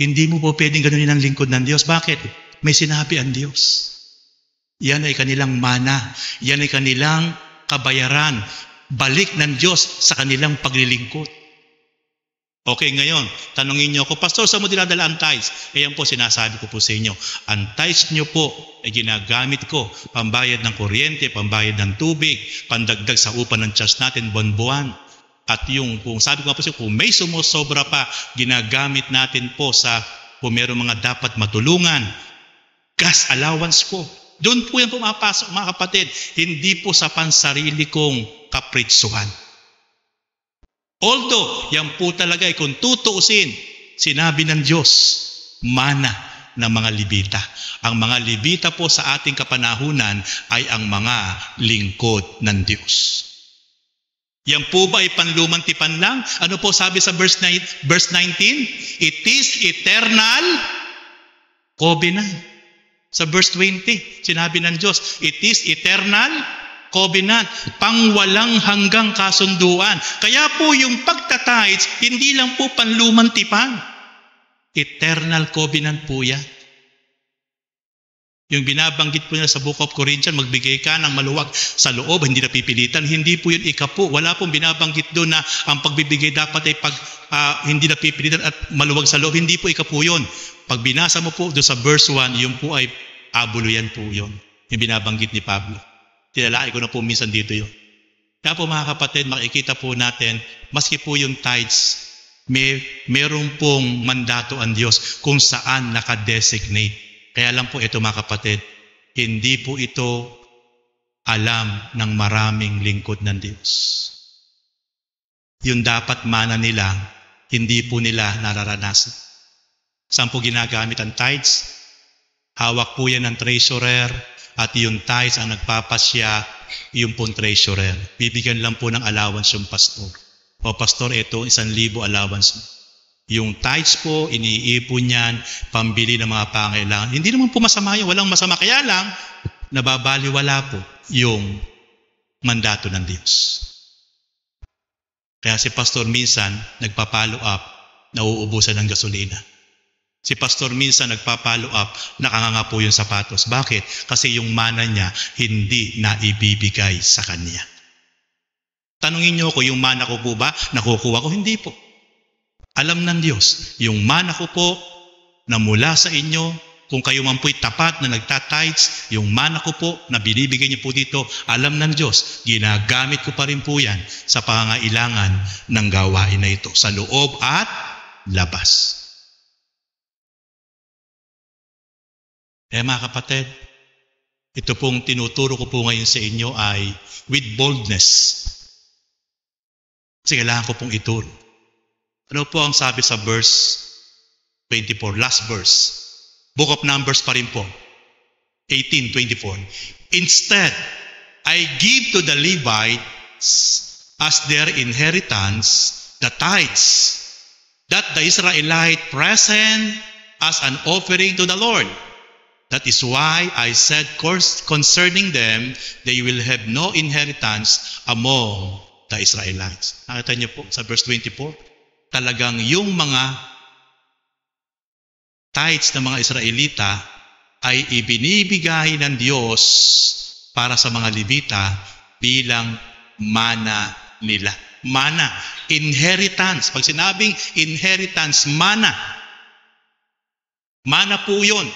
Hindi mo po pwedeng ganunin ang lingkod ng Diyos. Bakit? May sinabi ang Diyos. Yan ay kanilang mana. Yan ay kanilang kabayaran. Balik ng Diyos sa kanilang paglilingkod. Okay, ngayon, tanungin niyo ako, Pastor, saan mo dinadala ang tithes? Ayan po, sinasabi ko po sa inyo. Ang tithes niyo po ay ginagamit ko, pambayad ng kuryente, pambayad ng tubig, pandagdag sa upa ng church natin buwan-buwan. At yung, kung sabi ko nga po siya, kung may sumusobra pa, ginagamit natin po sa, kung meron mga dapat matulungan, gas allowance po. Doon po yan pumapasok, mga kapatid. Hindi po sa pansarili kong kapritsuhan. Although, yan po talaga ay kung tutuusin, sinabi ng Diyos, mana ng mga Levita. Ang mga Levita po sa ating kapanahunan ay ang mga lingkod ng Diyos. Yan po ba ay panlumang tipan lang? Ano po sabi sa verse 19? It is eternal covenant. Sa verse 20, sinabi ng Diyos, it is eternal covenant, pangwalang hanggang kasunduan. Kaya po yung pagtatides, hindi lang po panlumang tipan. Eternal covenant po yan. Yung binabanggit po niya sa Book of Corinthians, magbigay ka ng maluwag sa loob, hindi na pipilitan. Hindi po yun ikapo. Wala pong binabanggit doon na ang pagbibigay dapat ay hindi na pipilitan at maluwag sa loob. Hindi po ikapo yun. Pag binasa mo po doon sa verse 1, yun po ay abuluyan po yun. Yung binabanggit ni Pablo. Tinalaki ko na po minsan dito yun. Kaya po mga kapatid, makikita po natin, maski po yung tithes, meron pong mandato ang Diyos kung saan nakadesignate. Kaya lang po ito mga kapatid, hindi po ito alam ng maraming lingkod ng Diyos. Yung dapat mana nila, hindi po nila nararanasan. Saan po ginagamit ang tithes? Hawak po yan ng treasurer, at yung tithes ang nagpapasya, yung pong treasurer. Bibigyan lang po ng allowance yung pastor. O pastor, ito, 1,000 allowance. Yung tithes po, iniipon yan, pambili ng mga pangailangan. Hindi naman po masama yun, walang masama. Kaya lang, nababaliwala po yung mandato ng Diyos. Kaya si pastor minsan, nagpa-follow up, nauubusan ng gasolina. Si pastor minsan nagpa-follow up, nakanganga po yung sapatos. Bakit? Kasi yung mana niya hindi na ibibigay sa kanya. Tanungin niyo ko, yung mana ko po ba nakukuha ko? Hindi po. Alam ng Diyos, yung mana ko po na mula sa inyo, kung kayo man po'y tapat na nagtatides, yung mana ko po na binibigay niyo po dito, alam ng Diyos, ginagamit ko pa rin po yan sa pangangailangan ng gawain na ito, sa loob at labas. Kaya mga kapatid, ito pong tinuturo ko po ngayon sa inyo ay with boldness. Kasi kailangan ko pong ituro. Ano po ang sabi sa verse 24, last verse? Book of Numbers pa rin po, 18:24. Instead, I give to the Levites as their inheritance the tithes that the Israelite present as an offering to the Lord. That is why I said concerning them, they will have no inheritance among the Israelites. Nakita niyo po sa verse 24, talagang yung mga tithes ng mga Israelita ay ibinibigay ng Diyos para sa mga Levita bilang mana nila. Mana, inheritance. Pag sinabing inheritance, mana. Mana po yun.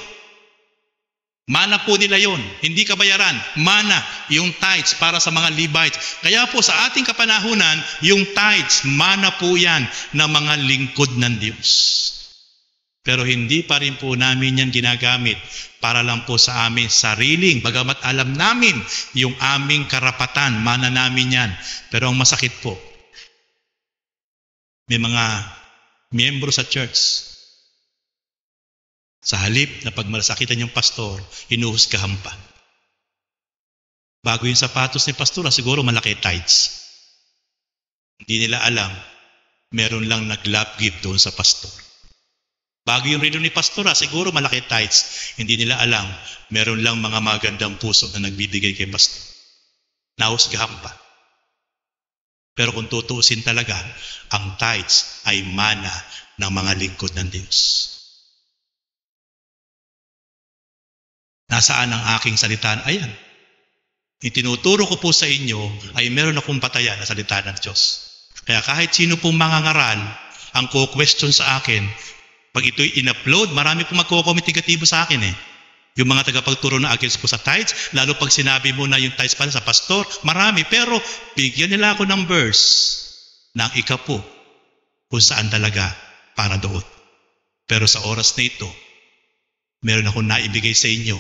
Mana po nila yun. Hindi kabayaran. Mana, yung tithes para sa mga Levites. Kaya po sa ating kapanahunan, yung tithes, mana po yan ng mga lingkod ng Diyos. Pero hindi pa rin po namin yan ginagamit para lang po sa aming sariling. Bagamat alam namin yung aming karapatan, mana namin yan. Pero ang masakit po, may mga miyembro sa church, sa halip na pag malasakitan yung pastor, hinuhusgahan pa. Bago yung sapatos ni pastor, siguro malaki tithes. Hindi nila alam, meron lang nag-love gift doon sa pastor. Bago yung relo ni pastor, siguro malaki tithes. Hindi nila alam, meron lang mga magandang puso na nagbibigay kay pastor. Nahusgahan pa. Pero kung tutuusin talaga, ang tithes ay mana ng mga lingkod ng Diyos. Nasaan ang aking salita? Ayan. Itinuturo ko po sa inyo ay meron akong batayan na salita ng Diyos. Kaya kahit sino pong mangangaral ang question sa akin, pag ito'y in-upload, marami pong magko-comment negatibo sa akin eh. Yung mga tagapagturo na against po sa tithes, lalo pag sinabi mo na yung tithes pala sa pastor, marami. Pero bigyan nila ako ng verse ng ikapo kung saan talaga para doon. Pero sa oras na ito, meron akong naibigay sa inyo,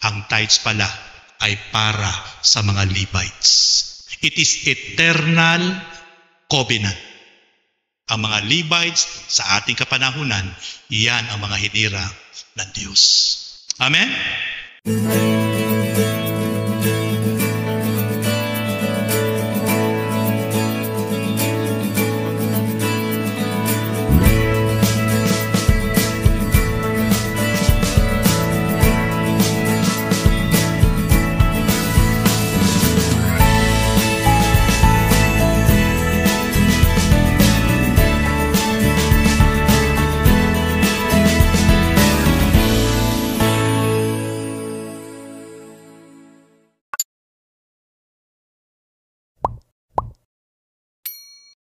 ang tithes pala ay para sa mga Levites. It is eternal covenant. Ang mga Levites sa ating kapanahunan, iyan ang mga hinirang ng Diyos. Amen?